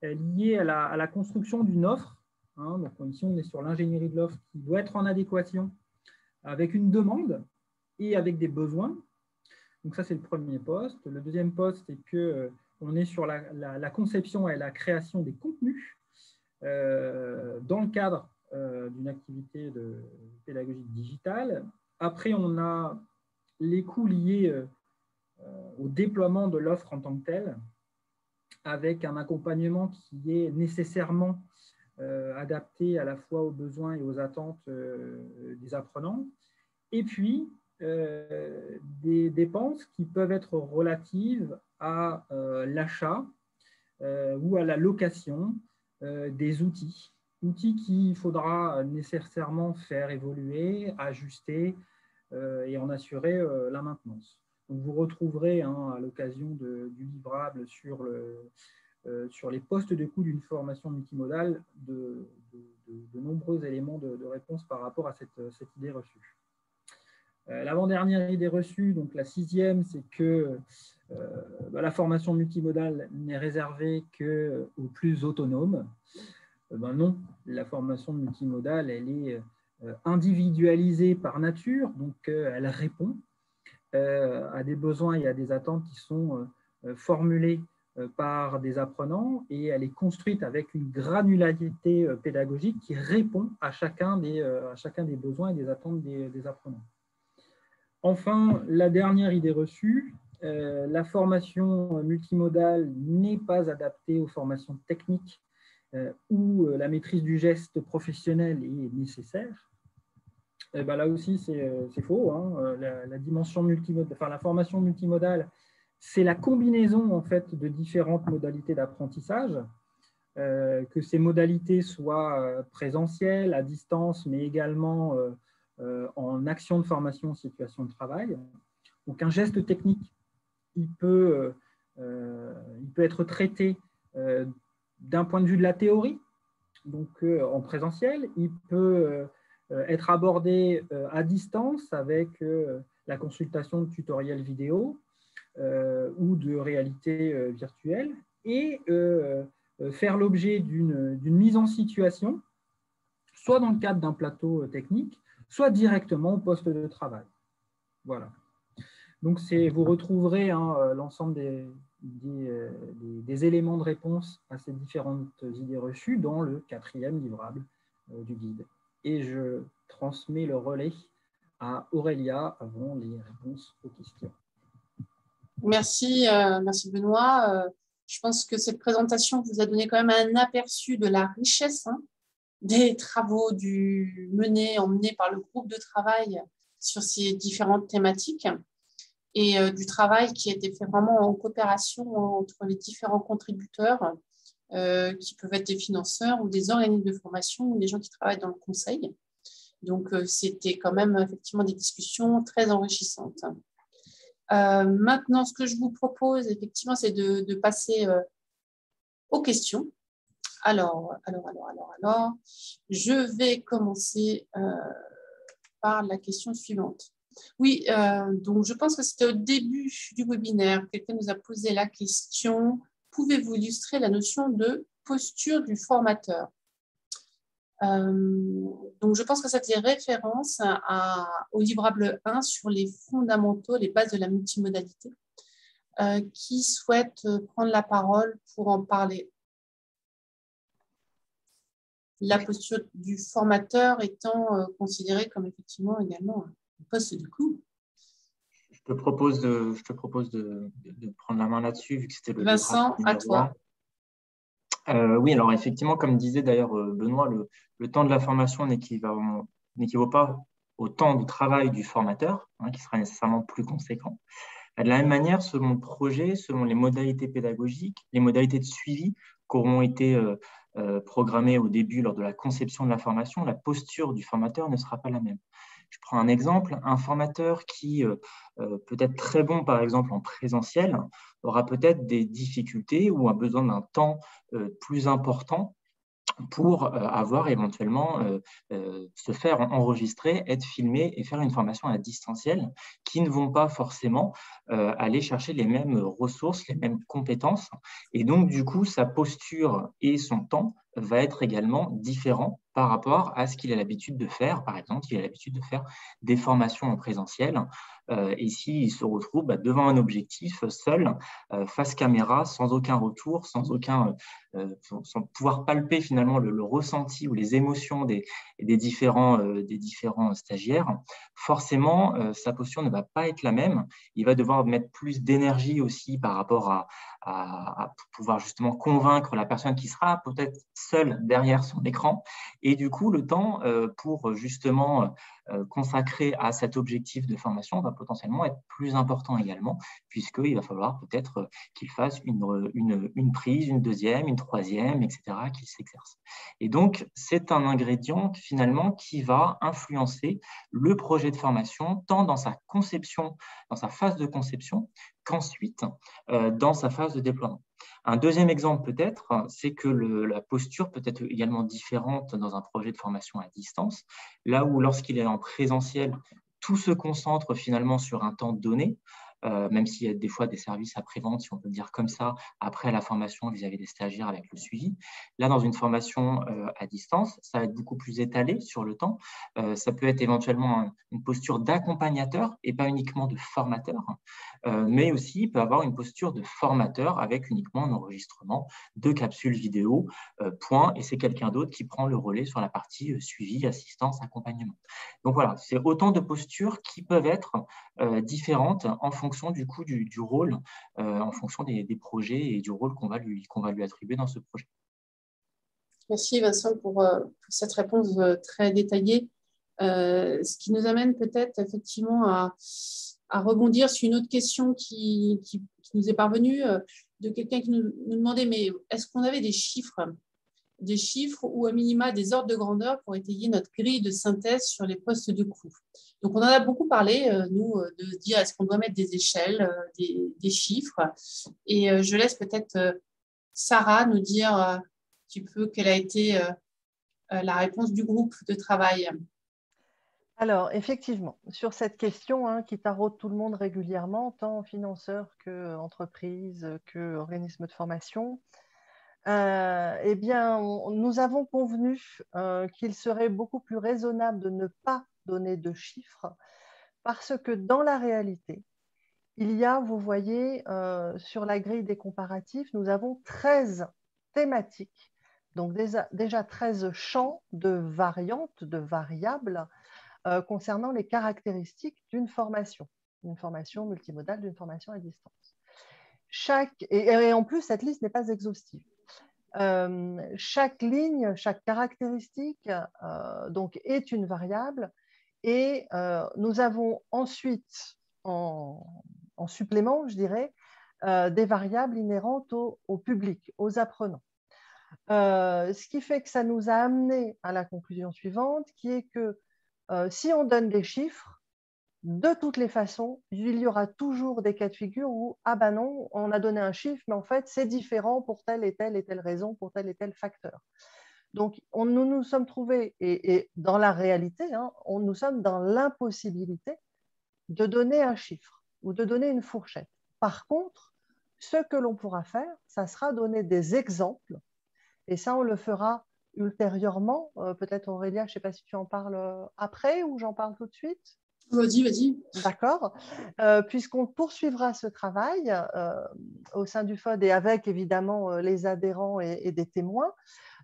liées à la construction d'une offre. Hein, donc, ici, on est sur l'ingénierie de l'offre qui doit être en adéquation avec une demande et avec des besoins. Donc, ça, c'est le premier poste. Le deuxième poste, c'est qu'on est sur la conception et la création des contenus dans le cadre d'une activité de pédagogie digitale. Après, on a les coûts liés au déploiement de l'offre en tant que telle, avec un accompagnement qui est nécessairement adapté à la fois aux besoins et aux attentes des apprenants. Et puis, des dépenses qui peuvent être relatives à l'achat ou à la location des outils qu'il faudra nécessairement faire évoluer, ajuster et en assurer la maintenance. Donc, vous retrouverez à l'occasion du livrable sur les postes de coût d'une formation multimodale de nombreux éléments de réponse par rapport à cette idée reçue. L'avant-dernière idée reçue, donc la 6e, c'est que la formation multimodale n'est réservée qu'aux plus autonomes. Non, la formation multimodale, elle est individualisée par nature, donc elle répond à des besoins et à des attentes qui sont formulés par des apprenants et elle est construite avec une granularité pédagogique qui répond à chacun des besoins et des attentes des apprenants. Enfin, la dernière idée reçue, la formation multimodale n'est pas adaptée aux formations techniques où la maîtrise du geste professionnel est nécessaire. Et ben là aussi, c'est faux. Hein. La dimension multimodale, la formation multimodale, c'est la combinaison en fait de différentes modalités d'apprentissage, que ces modalités soient présentielles, à distance, mais également en action de formation en situation de travail. Donc, un geste technique, il peut être traité d'un point de vue de la théorie, donc en présentiel. Il peut être abordé à distance avec la consultation de tutoriels vidéo ou de réalité virtuelle et faire l'objet d'une mise en situation, soit dans le cadre d'un plateau technique, soit directement au poste de travail. Voilà. Donc, vous retrouverez l'ensemble des éléments de réponse à ces différentes idées reçues dans le 4e livrable du guide. Et je transmets le relais à Aurélia avant les réponses aux questions. Merci, merci Benoît. Je pense que cette présentation vous a donné quand même un aperçu de la richesse des travaux emmenés par le groupe de travail sur ces différentes thématiques et du travail qui a été fait vraiment en coopération entre les différents contributeurs qui peuvent être des financeurs ou des organismes de formation ou des gens qui travaillent dans le conseil. Donc, c'était quand même effectivement des discussions très enrichissantes. Maintenant, ce que je vous propose, effectivement, c'est de passer aux questions. Alors, je vais commencer par la question suivante. Oui, donc je pense que c'était au début du webinaire. Quelqu'un nous a posé la question, pouvez-vous illustrer la notion de posture du formateur? Donc, je pense que ça fait référence au livrable 1 sur les fondamentaux, les bases de la multimodalité. Qui souhaite prendre la parole pour en parler? La posture du formateur étant considérée comme effectivement également un poste de coût. Je te propose de prendre la main là-dessus, vu que c'était le Vincent, à toi. Oui, alors effectivement, comme disait d'ailleurs Benoît, le temps de la formation n'équivaut pas au temps de travail du formateur, qui sera nécessairement plus conséquent. De la même manière, selon le projet, selon les modalités pédagogiques, les modalités de suivi qui auront été programmées au début lors de la conception de la formation, la posture du formateur ne sera pas la même. Je prends un exemple, un formateur qui peut être très bon, par exemple, en présentiel, aura peut-être des difficultés ou a besoin d'un temps plus important pour avoir éventuellement se faire enregistrer, être filmé et faire une formation à distanciel qui ne vont pas forcément aller chercher les mêmes ressources, les mêmes compétences. Et donc, du coup, sa posture et son temps va être également différent par rapport à ce qu'il a l'habitude de faire. Par exemple, il a l'habitude de faire des formations en présentiel. Et s'il se retrouve devant un objectif, seul, face caméra, sans aucun retour, sans pouvoir palper finalement le ressenti ou les émotions des différents stagiaires, forcément, sa posture ne va pas être la même. Il va devoir mettre plus d'énergie aussi par rapport à pouvoir justement convaincre la personne qui sera peut-être seule derrière son écran. Et du coup, le temps pour justement consacré à cet objectif de formation va potentiellement être plus important également, puisqu'il va falloir peut-être qu'il fasse une prise, une deuxième, une troisième, etc., qu'il s'exerce. Et donc, c'est un ingrédient finalement qui va influencer le projet de formation, tant dans sa conception, dans sa phase de conception, qu'ensuite dans sa phase de déploiement. Un deuxième exemple peut-être, c'est que la posture peut être également différente dans un projet de formation à distance, là où lorsqu'il est en présentiel, tout se concentre finalement sur un temps donné, même s'il y a des fois des services après-vente, si on peut le dire comme ça, après la formation vis-à-vis des stagiaires avec le suivi. Là, dans une formation à distance, ça va être beaucoup plus étalé sur le temps. Ça peut être éventuellement une posture d'accompagnateur et pas uniquement de formateur, mais aussi il peut avoir une posture de formateur avec uniquement un enregistrement de capsules vidéo, point, et c'est quelqu'un d'autre qui prend le relais sur la partie suivi, assistance, accompagnement. Donc voilà, c'est autant de postures qui peuvent être différentes en fonction du coup du rôle, en fonction des projets et du rôle qu'on va lui attribuer dans ce projet. Merci Vincent pour cette réponse très détaillée. Ce qui nous amène peut-être effectivement à rebondir sur une autre question qui nous est parvenue de quelqu'un qui nous demandait, mais est-ce qu'on avait des chiffres ou à minima des ordres de grandeur pour étayer notre grille de synthèse sur les postes de coût? Donc, on en a beaucoup parlé, nous, de dire est-ce qu'on doit mettre des échelles, des chiffres. Et je laisse peut-être Sarah nous dire un petit peu quelle a été la réponse du groupe de travail. Alors, effectivement, sur cette question qui taraude tout le monde régulièrement, tant financeurs qu'entreprises, qu'organismes de formation, eh bien, nous avons convenu qu'il serait beaucoup plus raisonnable de ne pas donner de chiffres parce que dans la réalité, il y a, vous voyez, sur la grille des comparatifs, nous avons 13 thématiques, donc déjà 13 champs de variantes, de variables concernant les caractéristiques d'une formation multimodale, d'une formation à distance. Et en plus, cette liste n'est pas exhaustive. Chaque ligne, chaque caractéristique donc est une variable et nous avons ensuite en supplément, je dirais, des variables inhérentes au public, aux apprenants. Ce qui fait que ça nous a amené à la conclusion suivante, qui est que si on donne des chiffres, de toutes les façons, il y aura toujours des cas de figure où, ah ben non, on a donné un chiffre, mais en fait, c'est différent pour telle et telle raison, pour tel et tel facteur. Donc, nous nous sommes trouvés, et dans la réalité, hein, nous sommes dans l'impossibilité de donner un chiffre ou de donner une fourchette. Par contre, ce que l'on pourra faire, ça sera donner des exemples, et ça, on le fera ultérieurement. Peut-être Aurélia, je ne sais pas si tu en parles après ou j'en parle tout de suite. Vas-y. D'accord. Puisqu'on poursuivra ce travail au sein du FOD et avec évidemment les adhérents et des témoins,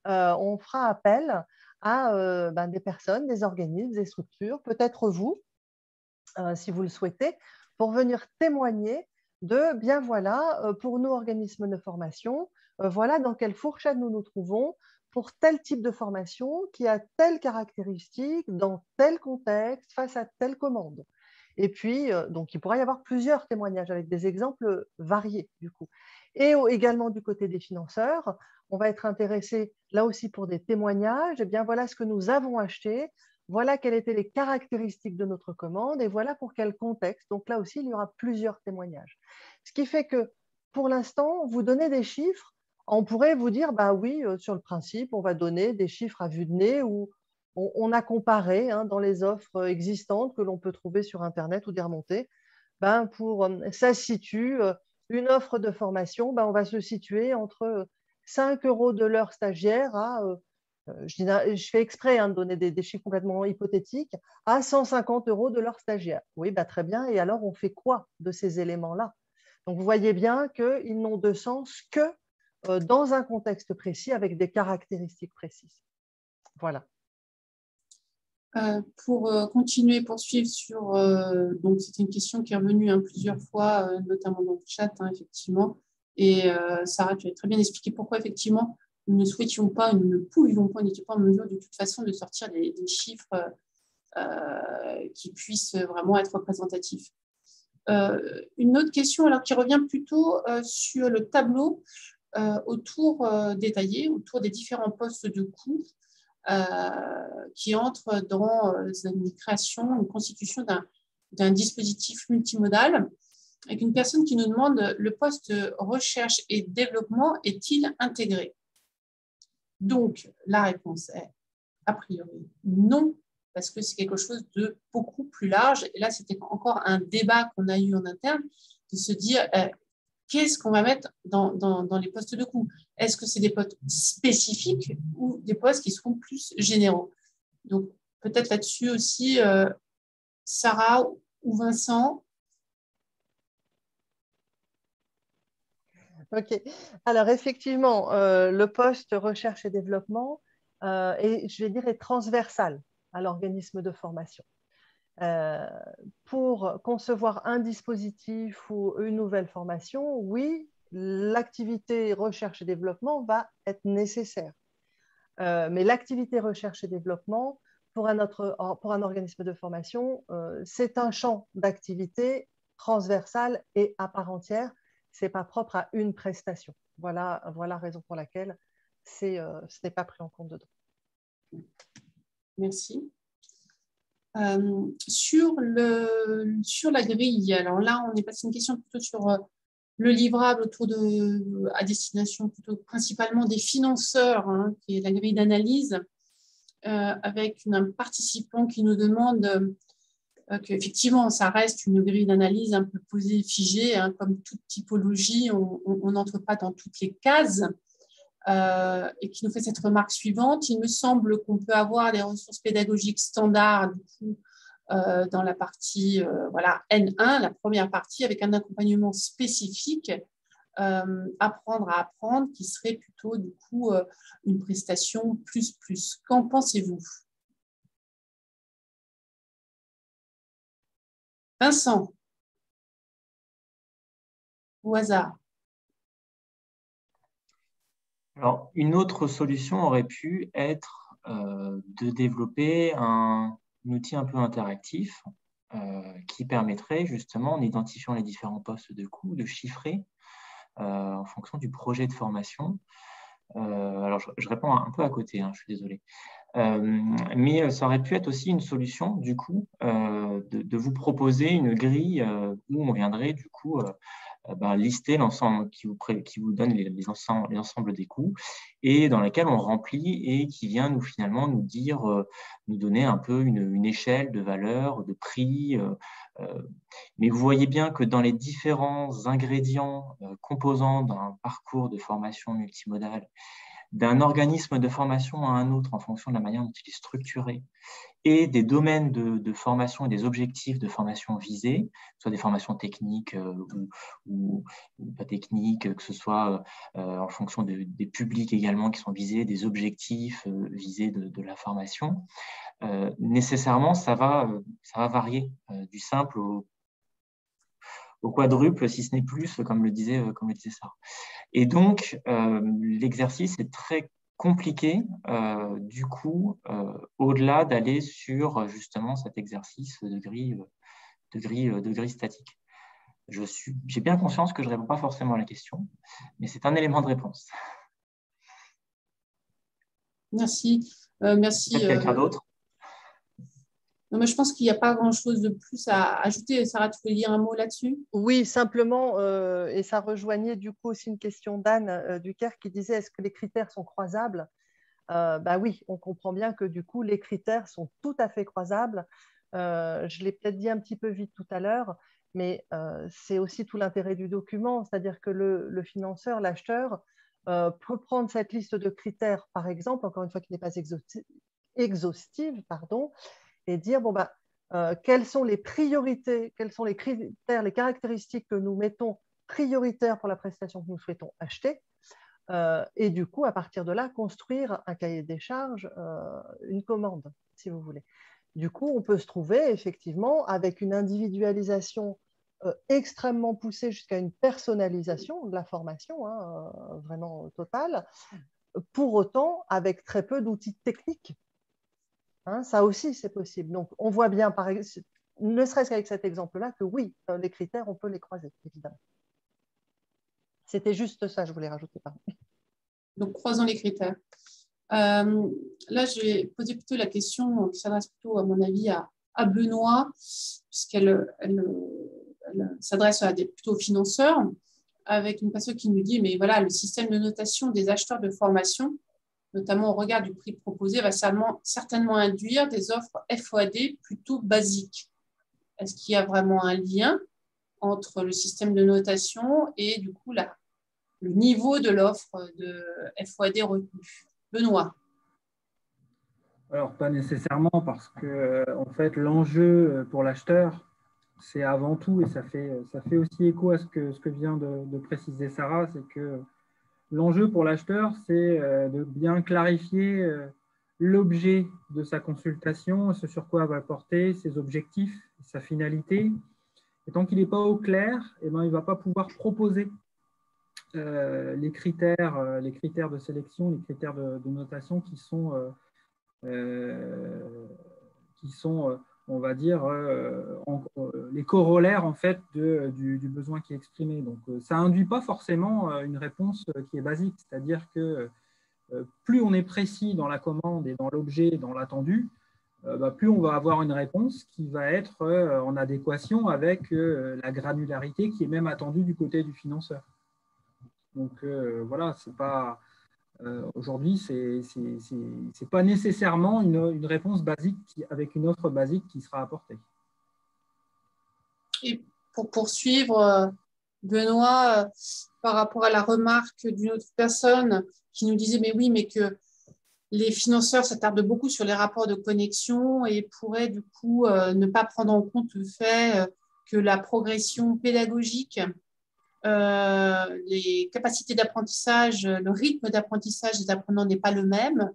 on fera appel à des personnes, des organismes, des structures, peut-être vous, si vous le souhaitez, pour venir témoigner de, bien voilà, pour nos organismes de formation, voilà dans quelle fourchette nous nous trouvons pour tel type de formation qui a telle caractéristique, dans tel contexte, face à telle commande. Et puis, donc, il pourra y avoir plusieurs témoignages avec des exemples variés, du coup. Et également du côté des financeurs, on va être intéressé là aussi pour des témoignages. Et bien, voilà ce que nous avons acheté, voilà quelles étaient les caractéristiques de notre commande et voilà pour quel contexte. Donc là aussi, il y aura plusieurs témoignages. Ce qui fait que, pour l'instant, vous donnez des chiffres. On pourrait vous dire, bah oui, sur le principe, on va donner des chiffres à vue de nez ou on a comparé dans les offres existantes que l'on peut trouver sur Internet ou des remontées. Ça se situe, une offre de formation, on va se situer entre 5 € de l'heure stagiaire à, je fais exprès de donner des chiffres complètement hypothétiques, à 150 € de l'heure stagiaire. Oui, très bien. Et alors, on fait quoi de ces éléments-là? Donc, vous voyez bien qu'ils n'ont de sens que dans un contexte précis avec des caractéristiques précises. Voilà. Pour continuer, poursuivre sur… donc, c'était une question qui est revenue plusieurs fois, notamment dans le chat, effectivement. Et Sarah, tu as très bien expliqué pourquoi, effectivement, nous ne souhaitions pas, nous ne pouvions pas, nous n'étions pas en mesure de toute façon de sortir des chiffres qui puissent vraiment être représentatifs. Une autre question alors, qui revient plutôt sur le tableau détaillé autour des différents postes de coûts qui entrent dans une création, une constitution d'un dispositif multimodal, avec une personne qui nous demande: le poste recherche et développement est-il intégré? Donc, la réponse est a priori non, parce que c'est quelque chose de beaucoup plus large. Et là, c'était encore un débat qu'on a eu en interne, de se dire qu'est-ce qu'on va mettre dans les postes de coût? Est-ce que c'est des postes spécifiques ou des postes qui seront plus généraux? Donc, peut-être là-dessus aussi, Sarah ou Vincent. Ok. Alors, effectivement, le poste recherche et développement est, je vais dire, est transversal à l'organisme de formation. Pour concevoir un dispositif ou une nouvelle formation, oui, l'activité recherche et développement va être nécessaire. Mais l'activité recherche et développement, pour un organisme de formation, c'est un champ d'activité transversal et à part entière. Ce n'est pas propre à une prestation. Voilà la raison pour laquelle ce n'est pas pris en compte dedans. Merci. Sur la grille, alors là, on est passé une question plutôt sur le livrable à destination plutôt principalement des financeurs, qui est la grille d'analyse, avec un participant qui nous demande qu'effectivement, ça reste une grille d'analyse un peu posée, figée, comme toute typologie, on n'entre pas dans toutes les cases, et qui nous fait cette remarque suivante: il me semble qu'on peut avoir des ressources pédagogiques standards, du coup, dans la partie voilà, N1, la première partie, avec un accompagnement spécifique, apprendre à apprendre, qui serait plutôt du coup une prestation plus. Qu'en pensez-vous? Vincent, au hasard. Alors, une autre solution aurait pu être de développer un outil un peu interactif qui permettrait justement, en identifiant les différents postes de coûts, de chiffrer en fonction du projet de formation. Alors, je réponds un peu à côté, hein, je suis désolé. Mais ça aurait pu être aussi une solution, du coup, de vous proposer une grille où on viendrait, du coup, lister l'ensemble qui vous donne les ensembles des coûts et dans lesquels on remplit et qui vient finalement nous dire, nous donner un peu une échelle de valeur, de prix. Mais vous voyez bien que dans les différents ingrédients composants d'un parcours de formation multimodale, d'un organisme de formation à un autre en fonction de la manière dont il est structuré et des domaines de formation et des objectifs de formation visés, soit des formations techniques ou pas techniques, que ce soit en fonction des publics également qui sont visés, des objectifs visés de la formation, nécessairement, ça va varier du simple au quadruple, si ce n'est plus, comme le disait Sarah. Et donc, l'exercice est très compliqué, du coup, au-delà d'aller sur justement cet exercice de grille statique. J'ai bien conscience que je ne réponds pas forcément à la question, mais c'est un élément de réponse. Merci. Merci. Peut-être quelqu'un d'autre? Non, mais je pense qu'il n'y a pas grand-chose de plus à ajouter. Sarah, tu veux dire un mot là-dessus? Oui, simplement, et ça rejoignait du coup aussi une question d'Anne Duquer qui disait est-ce que les critères sont croisables? Oui, on comprend bien que du coup, les critères sont tout à fait croisables. Je l'ai peut-être dit un petit peu vite tout à l'heure, mais c'est aussi tout l'intérêt du document, c'est-à-dire que le financeur, l'acheteur, peut prendre cette liste de critères, par exemple, encore une fois, qui n'est pas exhaustive, pardon, et dire, quelles sont les priorités, quels sont les critères, les caractéristiques que nous mettons prioritaires pour la prestation que nous souhaitons acheter, et du coup, à partir de là, construire un cahier des charges, une commande, si vous voulez. Du coup, on peut se trouver effectivement avec une individualisation extrêmement poussée jusqu'à une personnalisation de la formation, hein, vraiment totale, pour autant avec très peu d'outils techniques. Hein, ça aussi, c'est possible. Donc, on voit bien, ne serait-ce qu'avec cet exemple-là, que oui, les critères, on peut les croiser, évidemment. C'était juste ça, je voulais rajouter. Pardon. Donc, croisons les critères. Là, je vais poser plutôt la question qui s'adresse plutôt, à mon avis, à Benoît, puisqu'elle s'adresse plutôt aux financeurs, avec une personne qui nous dit, mais voilà, le système de notation des acheteurs de formation, notamment au regard du prix proposé, va certainement induire des offres FOAD plutôt basiques. Est-ce qu'il y a vraiment un lien entre le système de notation et du coup le niveau de l'offre de FOAD retenue? Benoît. Alors, pas nécessairement, parce que en fait, l'enjeu pour l'acheteur, c'est avant tout, et ça fait aussi écho à ce que vient de préciser Sarah, c'est que l'enjeu pour l'acheteur, c'est de bien clarifier l'objet de sa consultation, ce sur quoi elle va porter, ses objectifs, sa finalité. Et tant qu'il n'est pas au clair, il ne va pas pouvoir proposer les critères de sélection, les critères de notation qui sont on va dire, les corollaires en fait du besoin qui est exprimé. Donc, ça induit pas forcément une réponse qui est basique, c'est-à-dire que plus on est précis dans la commande et dans l'objet, dans l'attendu, plus on va avoir une réponse qui va être en adéquation avec la granularité qui est même attendue du côté du financeur. Donc, voilà, c'est pas... Aujourd'hui, ce n'est pas nécessairement une réponse basique avec une offre basique qui sera apportée. Et pour poursuivre, Benoît, par rapport à la remarque d'une autre personne qui nous disait, mais oui, mais que les financeurs s'attardent beaucoup sur les rapports de connexion et pourraient du coup ne pas prendre en compte le fait que la progression pédagogique, les capacités d'apprentissage, le rythme d'apprentissage des apprenants n'est pas le même.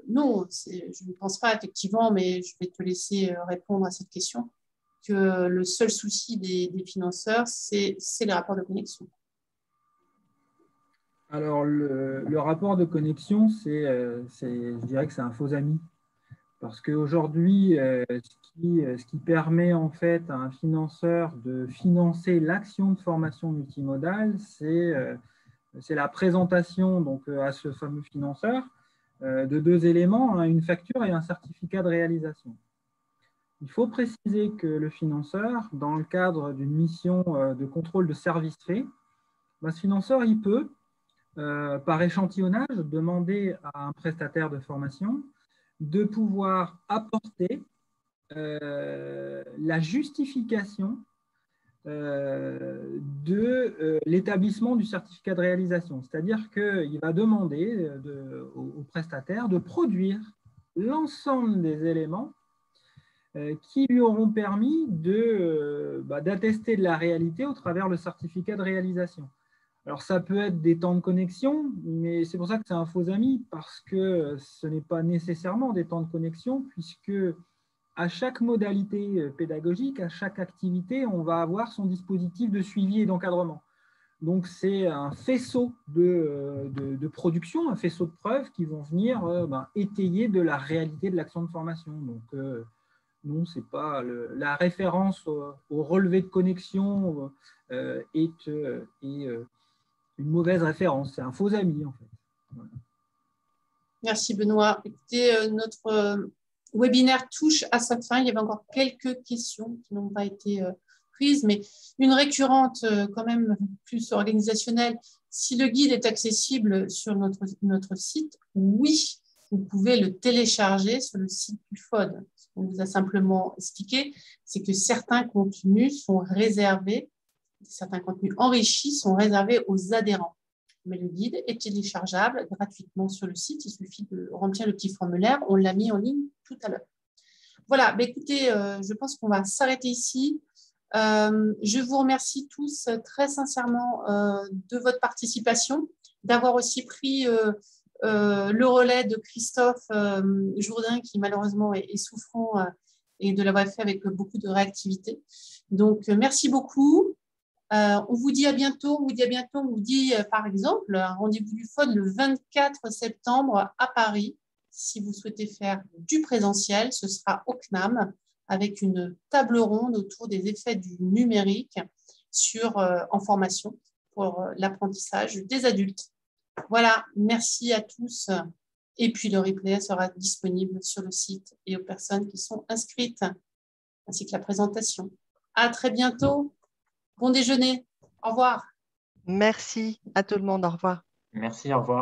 Non, je ne pense pas effectivement, mais je vais te laisser répondre à cette question, que le seul souci des financeurs, c'est les rapports de connexion. Alors, le rapport de connexion, je dirais que c'est un faux ami. Parce qu'aujourd'hui, ce qui permet en fait à un financeur de financer l'action de formation multimodale, c'est la présentation donc, à ce fameux financeur de 2 éléments, hein, une facture et un certificat de réalisation. Il faut préciser que le financeur, dans le cadre d'une mission de contrôle de service fait, ce financeur, il peut, par échantillonnage, demander à un prestataire de formation de pouvoir apporter la justification de l'établissement du certificat de réalisation. C'est-à-dire qu'il va demander au prestataire de produire l'ensemble des éléments qui lui auront permis d'attester de la réalité au travers le certificat de réalisation. Alors, ça peut être des temps de connexion, mais c'est pour ça que c'est un faux ami, parce que ce n'est pas nécessairement des temps de connexion, puisque à chaque modalité pédagogique, à chaque activité, on va avoir son dispositif de suivi et d'encadrement. Donc, c'est un faisceau de production, un faisceau de preuves qui vont venir étayer de la réalité de l'action de formation. Donc, non, c'est pas la référence au relevé de connexion est une mauvaise référence. C'est un faux ami, en fait. Voilà. Merci, Benoît. Écoutez, notre webinaire touche à sa fin. Il y avait encore quelques questions qui n'ont pas été prises, mais une récurrente quand même plus organisationnelle. Si le guide est accessible sur notre site, oui, vous pouvez le télécharger sur le site du FOD. Ce qu'on vous a simplement expliqué, c'est que certains contenus sont réservés, certains contenus enrichis sont réservés aux adhérents. Mais le guide est téléchargeable gratuitement sur le site. Il suffit de remplir le petit formulaire. On l'a mis en ligne tout à l'heure. Voilà, écoutez, je pense qu'on va s'arrêter ici. Je vous remercie tous très sincèrement de votre participation, d'avoir aussi pris le relais de Christophe Jourdain, qui malheureusement est souffrant, et de l'avoir fait avec beaucoup de réactivité. Donc, merci beaucoup. On vous dit à bientôt. On vous dit par exemple un rendez-vous du FOD le 24 septembre à Paris. Si vous souhaitez faire du présentiel, ce sera au CNAM avec une table ronde autour des effets du numérique en formation pour l'apprentissage des adultes. Voilà, merci à tous. Et puis le replay sera disponible sur le site et aux personnes qui sont inscrites, ainsi que la présentation. À très bientôt. Bon déjeuner. Au revoir. Merci à tout le monde. Au revoir. Merci, au revoir.